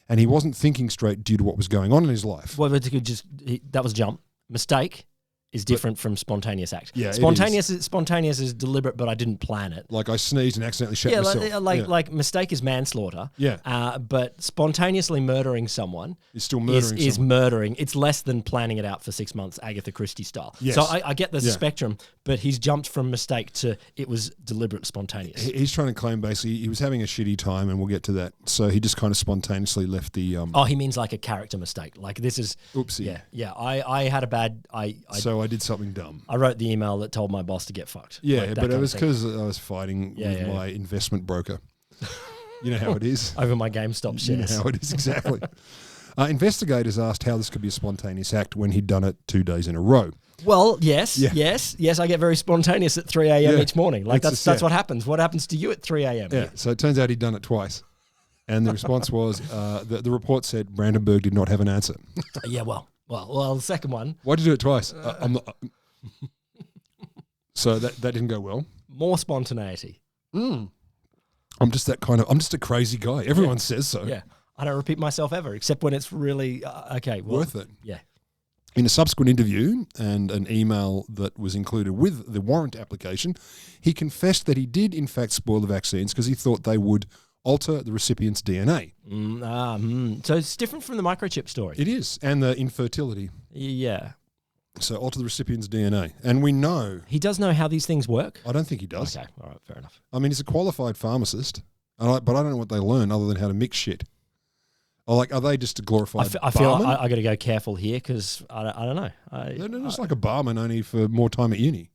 S2: and he wasn't thinking straight due to what was going on in his life.
S1: Well, that was a jump. Mistake is different from spontaneous act.
S2: Yeah,
S1: spontaneous is deliberate, but I didn't plan it.
S2: Like I sneezed and accidentally shot myself.
S1: Like mistake is manslaughter.
S2: Yeah.
S1: But spontaneously murdering someone
S2: is still murdering
S1: is murdering. It's less than planning it out for 6 months, Agatha Christie style.
S2: Yes.
S1: So I get the spectrum, but he's jumped from mistake to it was deliberate, spontaneous.
S2: He's trying to claim basically he was having a shitty time, and we'll get to that. So he just kind of spontaneously left the.
S1: He means like a character mistake. Like this is.
S2: Oopsie.
S1: Yeah. I had a bad.
S2: So I did something dumb.
S1: I wrote the email that told my boss to get fucked.
S2: Yeah,
S1: like
S2: but it was because I was fighting with my investment broker. You know how it is.
S1: Over my GameStop shares.
S2: You know how it is, exactly. Investigators asked how this could be a spontaneous act when he'd done it 2 days in a row.
S1: Well, yes. I get very spontaneous at 3 a.m. each morning. Like that's what happens. What happens to you at 3 a.m.?
S2: Yeah, so it turns out he'd done it twice. And the response was, the report said Brandenburg did not have an answer.
S1: Well, the second one.
S2: Why'd you do it twice? I'm not... So that didn't go well.
S1: More spontaneity.
S2: I'm just a crazy guy. Everyone says so.
S1: Yeah. I don't repeat myself ever, except when it's really,
S2: worth it.
S1: Yeah.
S2: In a subsequent interview and an email that was included with the warrant application, he confessed that he did in fact spoil the vaccines because he thought they would alter the recipient's DNA.
S1: So it's different from the microchip story.
S2: It is. And the infertility.
S1: Yeah.
S2: So alter the recipient's DNA. And we know...
S1: He does know how these things work?
S2: I don't think he does.
S1: Okay, all right, fair enough.
S2: I mean, he's a qualified pharmacist, but I don't know what they learn other than how to mix shit. Are they just a glorified
S1: I feel like I got to go careful here because I don't know.
S2: They're just like a barman, only for more time at uni.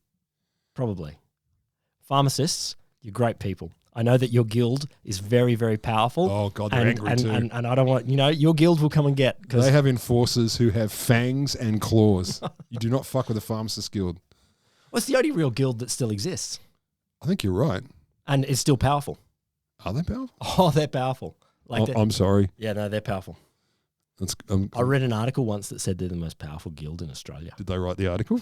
S1: Probably. Pharmacists, you're great people. I know that your guild is very, very powerful.
S2: Oh, God, they're angry too.
S1: And I don't want, your guild will come and get. Cause
S2: they have enforcers who have fangs and claws. You do not fuck with the pharmacist guild.
S1: Well, it's the only real guild that still exists.
S2: I think you're right.
S1: And is still powerful.
S2: Are they powerful?
S1: Oh, they're powerful.
S2: I'm sorry.
S1: Yeah, no, they're powerful. I read an article once that said they're the most powerful guild in Australia.
S2: Did they write the article?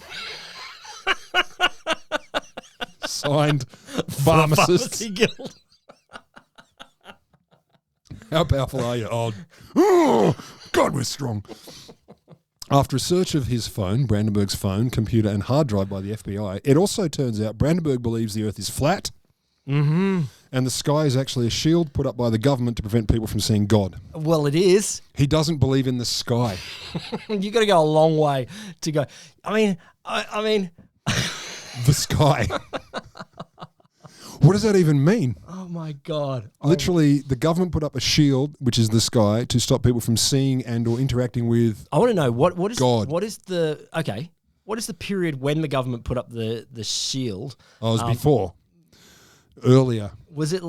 S2: Signed pharmacists.
S1: Pharmacy guild.
S2: How powerful are you? Oh, God, we're strong. After a search of his phone, Brandenburg's phone, computer, and hard drive by the FBI, it also turns out Brandenburg believes the Earth is flat.
S1: Mm-hmm.
S2: And the sky is actually a shield put up by the government to prevent people from seeing God.
S1: Well, it is.
S2: He doesn't believe in the sky.
S1: You got to go a long way to go. I mean,
S2: the sky. What does that even mean?
S1: Oh my God!
S2: Literally, the government put up a shield, which is the sky, to stop people from seeing and or interacting with.
S1: I want to know what is
S2: God.
S1: What is the period when the government put up the shield?
S2: Oh, it was before. Earlier.
S1: Was it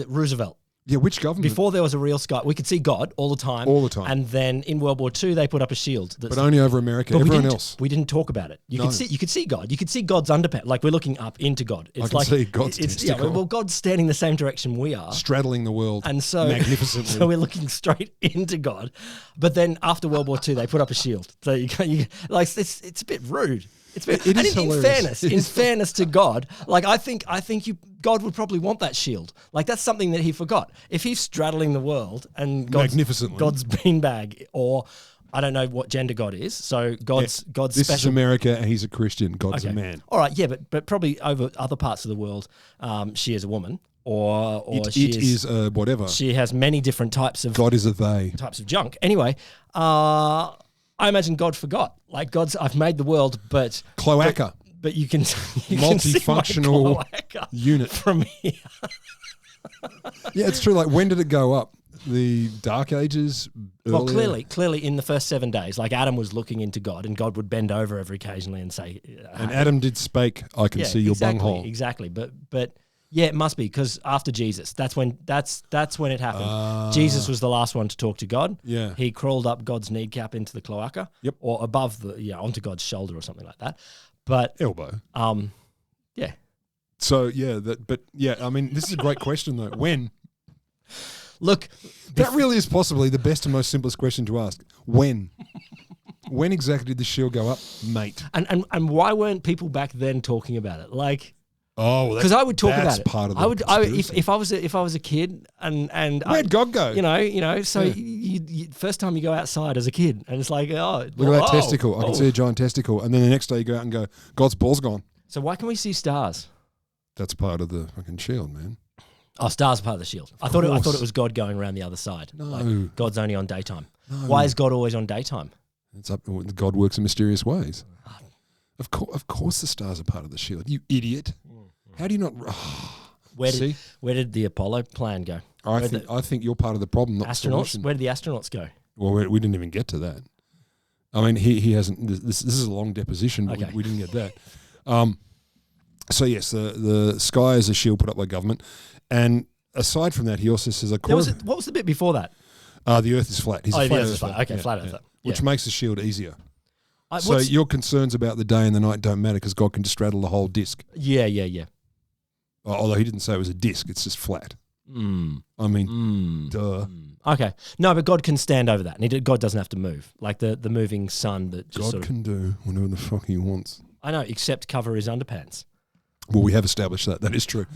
S1: Roosevelt?
S2: Yeah, which government?
S1: Before there was a real sky, we could see God all the time.
S2: All the time.
S1: And then in World War II, they put up a shield.
S2: But only over America. Everyone else.
S1: We didn't talk about it. You could see God. You could see God's underpants. Like we're looking up into God.
S2: It's I can see God's testicle.
S1: Well, God's standing the same direction we are.
S2: Straddling the world
S1: and so,
S2: magnificently.
S1: So we're looking straight into God. But then after World War II, they put up a shield. So it's a bit rude. It's in fairness to God, like I think God would probably want that shield. Like that's something that he forgot. If he's straddling the world and God's beanbag, or I don't know what gender God is. So God's
S2: this
S1: special.
S2: Is America, and he's a Christian. God's a man.
S1: All right, yeah, but probably over other parts of the world, she is a woman. or
S2: it is whatever.
S1: She has many different types of
S2: God is a they.
S1: Types of junk. Anyway, I imagine God forgot. Like I've made the world, but
S2: cloaca.
S1: But you can
S2: multifunctional unit
S1: from here.
S2: Yeah, it's true. Like, when did it go up? The Dark Ages?
S1: Earlier? Well, clearly in the first 7 days, like Adam was looking into God, and God would bend over every occasionally and say,
S2: and Adam did spake, I can see your bunghole.
S1: Exactly. But yeah, it must be, because after Jesus, that's when it happened. Jesus was the last one to talk to God.
S2: Yeah.
S1: He crawled up God's kneecap into the cloaca.
S2: Yep.
S1: Or above onto God's shoulder or something like that. But
S2: elbow.
S1: Yeah.
S2: So I mean, this is a great question though. When?
S1: Look,
S2: that really is possibly the best and most simplest question to ask. When? When exactly did the shield go up, mate?
S1: And why weren't people back then talking about it? Like,
S2: because
S1: I would talk about it.
S2: Part of the
S1: if I was a kid and
S2: where'd God go?
S1: So you first time you go outside as a kid and it's like,
S2: look at that testicle. I can see a giant testicle, and then the next day you go out and go, God's ball's gone.
S1: So why can we see stars?
S2: That's part of the fucking shield, man.
S1: Oh, stars are part of the shield. I thought it was God going around the other side.
S2: No,
S1: like God's only on daytime.
S2: No.
S1: Why is God always on daytime?
S2: It's up. God works in mysterious ways. Of course, the stars are part of the shield. You idiot. How do you not?
S1: Where did the Apollo plan go?
S2: I think you're part of the problem, not the solution.
S1: Where did the astronauts go?
S2: Well, we didn't even get to that. I mean, he hasn't. This is a long deposition, but we didn't get that. So yes, the sky is a shield put up by government, and aside from that, he also says
S1: what was the bit before that?
S2: The Earth is flat. He's a flat earther.
S1: Okay, flat earther.
S2: Which makes the shield easier. So your concerns about the day and the night don't matter because God can straddle the whole disc.
S1: Yeah.
S2: Although he didn't say it was a disc, it's just flat. I mean, duh.
S1: Okay. No, but God can stand over that. And God doesn't have to move. Like the moving sun that just
S2: God can do whatever the fuck he wants.
S1: I know, except cover his underpants.
S2: Well, we have established that. That is true.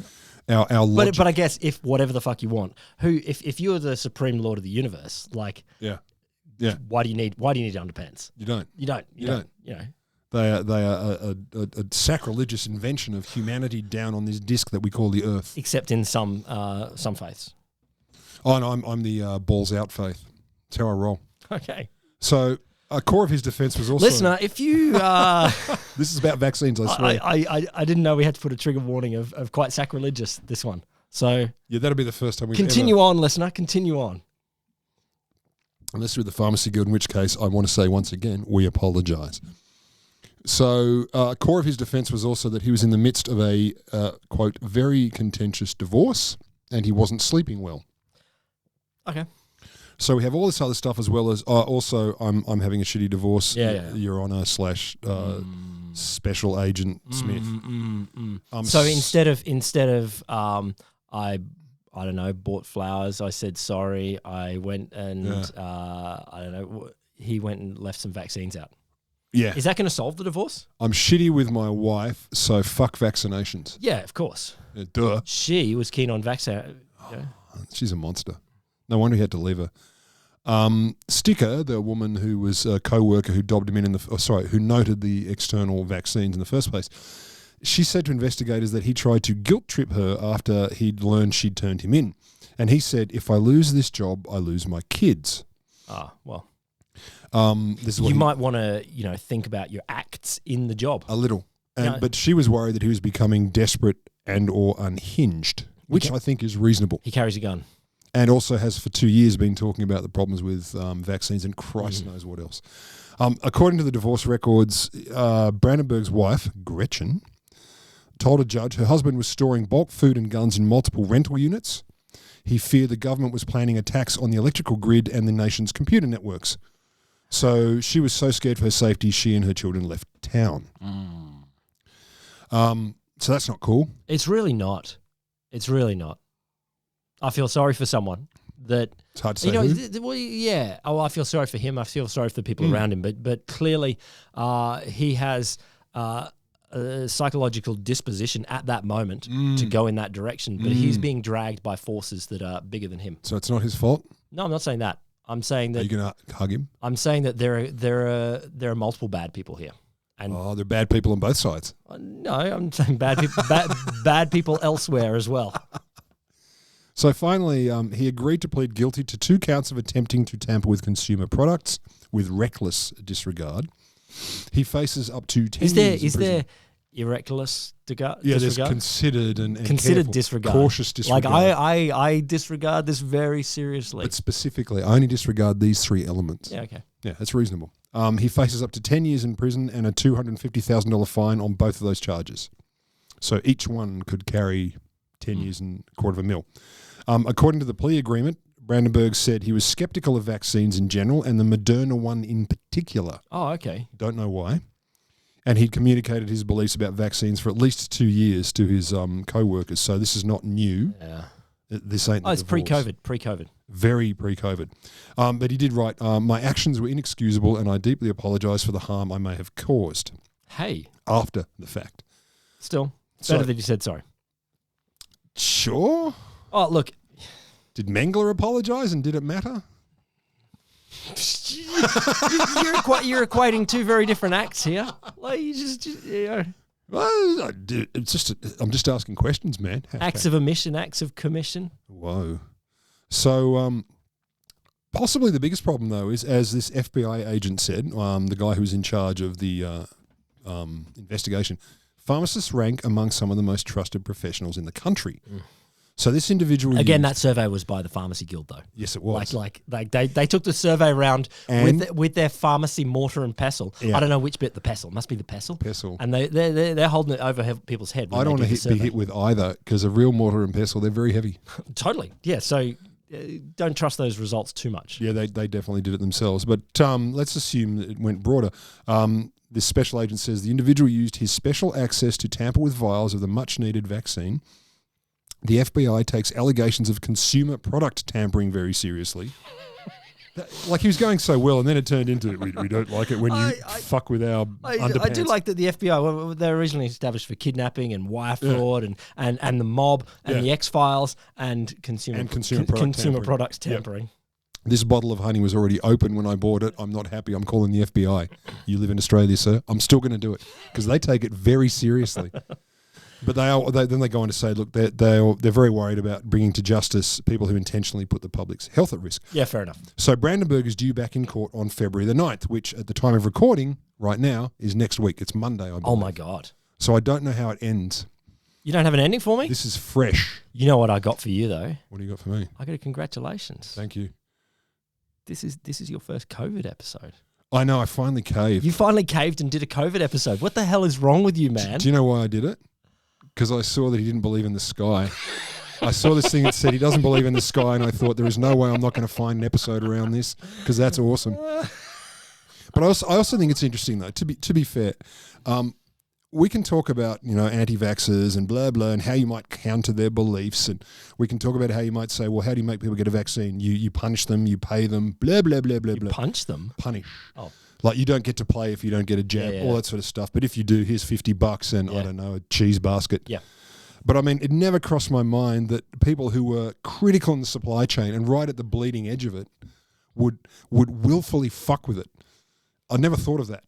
S2: Our logic.
S1: But I guess if whatever the fuck you want, if you're the supreme lord of the universe, like
S2: yeah,
S1: why do you need underpants?
S2: You don't.
S1: You don't. You know.
S2: They are a sacrilegious invention of humanity down on this disc that we call the Earth.
S1: Except in some faiths.
S2: Oh no, I'm the balls out faith. That's how I roll.
S1: Okay.
S2: So a core of his defence was also...
S1: Listener, if you...
S2: this is about vaccines, I swear.
S1: I didn't know we had to put a trigger warning of quite sacrilegious, this one. So...
S2: Yeah, that'll be the first time we
S1: continue on, listener. Continue on.
S2: Unless you're the Pharmacy Guild, in which case I want to say once again, we apologise. So a core of his defence was also that he was in the midst of a, quote, very contentious divorce and he wasn't sleeping well.
S1: Okay.
S2: So we have all this other stuff as well as also I'm having a shitty divorce, Your Honour / Special Agent Smith.
S1: So instead of I don't know, bought flowers, I said sorry, I went and I don't know, he went and left some vaccines out.
S2: Yeah.
S1: Is that going to solve the divorce?
S2: I'm shitty with my wife, so fuck vaccinations.
S1: Yeah, of course.
S2: Yeah, duh.
S1: She was keen on vaccine.
S2: She's a monster. No wonder he had to leave her. Sticker, the woman who was a co-worker who dobbed him in who noted the external vaccines in the first place, she said to investigators that he tried to guilt trip her after he'd learned she'd turned him in. And he said, if I lose this job, I lose my kids.
S1: Well.
S2: This is what
S1: you might want to, think about your acts in the job.
S2: A little. But she was worried that he was becoming desperate and or unhinged, which I think is reasonable.
S1: He carries a gun.
S2: And also has for 2 years been talking about the problems with vaccines and Christ knows what else. According to the divorce records, Brandenburg's wife, Gretchen, told a judge her husband was storing bulk food and guns in multiple rental units. He feared the government was planning attacks on the electrical grid and the nation's computer networks. So she was so scared for her safety, she and her children left town. So that's not cool.
S1: It's really not. It's really not. I feel sorry for someone that...
S2: It's hard to say
S1: well, yeah. Oh, I feel sorry for him. I feel sorry for the people around him. But clearly he has a psychological disposition at that moment to go in that direction. But he's being dragged by forces that are bigger than him.
S2: So it's not his fault?
S1: No, I'm not saying that. I'm saying that...
S2: Are you going to hug him?
S1: I'm saying that there are multiple bad people here. And
S2: there are bad people on both sides.
S1: No, I'm saying bad people, bad people elsewhere as well.
S2: So finally, he agreed to plead guilty to 2 counts of attempting to tamper with consumer products with reckless disregard. He faces up to 10 years in prison.
S1: Is there reckless disregard?
S2: Yeah, there's considered and
S1: considered
S2: careful,
S1: disregard.
S2: Cautious disregard.
S1: Like, I disregard this very seriously.
S2: But specifically, I only disregard these 3 elements.
S1: Yeah, okay.
S2: Yeah, that's reasonable. He faces up to 10 years in prison and a $250,000 fine on both of those charges. So each one could carry 10 years and $250,000. According to the plea agreement, Brandenburg said he was skeptical of vaccines in general and the Moderna one in particular.
S1: Oh, okay.
S2: Don't know why. And he'd communicated his beliefs about vaccines for at least 2 years to his co-workers. So this is not new.
S1: Yeah.
S2: This ain't.
S1: It's pre-COVID.
S2: Very pre-COVID. But he did write, my actions were inexcusable and I deeply apologise for the harm I may have caused.
S1: Hey.
S2: After the fact.
S1: Still, better that you said sorry.
S2: Sure.
S1: Oh, look.
S2: Did Mengele apologise and did it matter?
S1: You're equating 2 very different acts here. Like you just you know.
S2: Well, I'm just asking questions, man.
S1: Acts of omission, acts of commission.
S2: Whoa. So, possibly the biggest problem, though, is, as this FBI agent said, the guy who's in charge of the investigation, pharmacists rank among some of the most trusted professionals in the country. So this individual...
S1: Again, that survey was by the Pharmacy Guild, though.
S2: Yes, it was.
S1: Like they took the survey round with their pharmacy mortar and pestle. Yeah. I don't know which bit, the pestle. Must be the pestle.
S2: Pestle.
S1: And they're holding it over people's head.
S2: I don't want to be hit with either, because a real mortar and pestle, they're very heavy.
S1: Totally. Yeah, so don't trust those results too much.
S2: Yeah, they definitely did it themselves. But let's assume that it went broader. This special agent says the individual used his special access to tamper with vials of the much-needed vaccine. The FBI takes allegations of consumer product tampering very seriously. Like he was going so well, and then it turned into we don't like it when you fuck with our underpants.
S1: I do like that the FBI, they were originally established for kidnapping and wire fraud and the mob and the X-Files and consumer products tampering. Yep.
S2: This bottle of honey was already open when I bought it. I'm not happy. I'm calling the FBI. You live in Australia, sir. I'm still going to do it because they take it very seriously. But then they go on to say, look, they're very worried about bringing to justice people who intentionally put the public's health at risk.
S1: Yeah, fair enough.
S2: So Brandenburg is due back in court on February the 9th, which at the time of recording right now is next week. It's Monday, I believe.
S1: Oh, my God.
S2: So I don't know how it ends.
S1: You don't have an ending for me?
S2: This is fresh.
S1: You know what I got for you, though?
S2: What do you got for me?
S1: I got a congratulations.
S2: Thank you.
S1: This is your first COVID episode.
S2: I know, I finally caved.
S1: You finally caved and did a COVID episode. What the hell is wrong with you, man?
S2: Do you know why I did it? Because I saw that he didn't believe in the sky. I saw this thing that said he doesn't believe in the sky, and I thought there is no way I'm not going to find an episode around this, because that's awesome. But I also think it's interesting, though, to be fair. We can talk about, anti-vaxxers and blah, blah, and how you might counter their beliefs. And we can talk about how you might say, well, how do you make people get a vaccine? You punish them, you pay them, blah, blah, blah, blah, blah.
S1: Punch them?
S2: Punish.
S1: Oh.
S2: Like you don't get to play if you don't get a jab, all that sort of stuff. But if you do, here's $50 and, I don't know, a cheese basket.
S1: Yeah.
S2: But I mean, it never crossed my mind that people who were critical in the supply chain and right at the bleeding edge of it would willfully fuck with it. I never thought of that.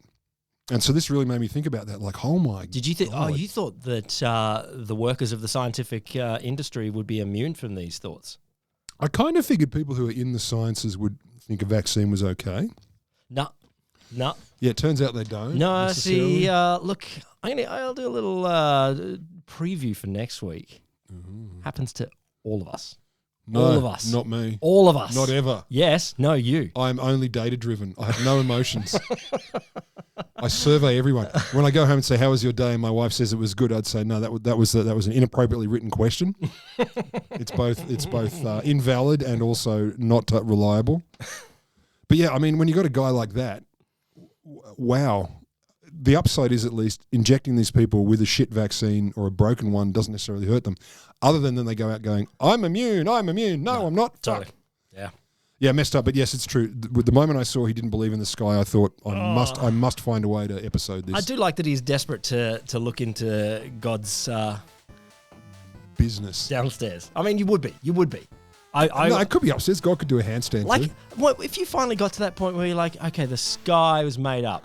S2: And so this really made me think about that. Like, oh my God.
S1: Did you think? Oh, you thought that the workers of the scientific industry would be immune from these thoughts?
S2: I kind of figured people who are in the sciences would think a vaccine was okay.
S1: No.
S2: Yeah, it turns out they don't.
S1: No, see, look, I'll do a little preview for next week. Mm-hmm. Happens to all of us.
S2: No,
S1: all of us.
S2: Not me.
S1: All of us.
S2: Not ever.
S1: Yes, no, you.
S2: I'm only data-driven. I have no emotions. I survey everyone. When I go home and say, how was your day? And my wife says it was good, I'd say, no, that was an inappropriately written question. It's both invalid and also not reliable. But yeah, I mean, when you got a guy like that, wow. The upside is at least injecting these people with a shit vaccine or a broken one doesn't necessarily hurt them. Other than then they go out going, I'm immune. No, I'm not.
S1: Totally.
S2: Fuck.
S1: Yeah.
S2: Yeah, messed up. But yes, it's true. With the moment I saw he didn't believe in the sky, I thought I must find a way to episode this.
S1: I do like that he's desperate to look into God's
S2: business
S1: downstairs. I mean, you would be.
S2: No, it could be upstairs. God could do a handstand too.
S1: What if you finally got to that point where you're like, okay, the sky was made up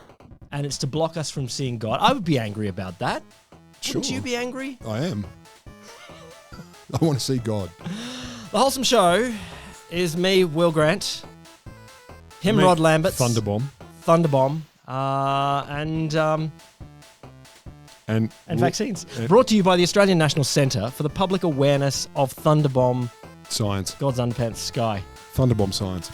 S1: and it's to block us from seeing God? I would be angry about that.
S2: Sure.
S1: Wouldn't you be angry?
S2: I am. I want to see God.
S1: The Wholesome Show is me, Will Grant, him,
S2: Me,
S1: Rod Lamberts,
S2: Thunderbomb,
S1: and vaccines. Brought to you by the Australian National Centre for the Public Awareness of Thunderbomb
S2: Science.
S1: God's Underpants Sky.
S2: Thunderbomb Science.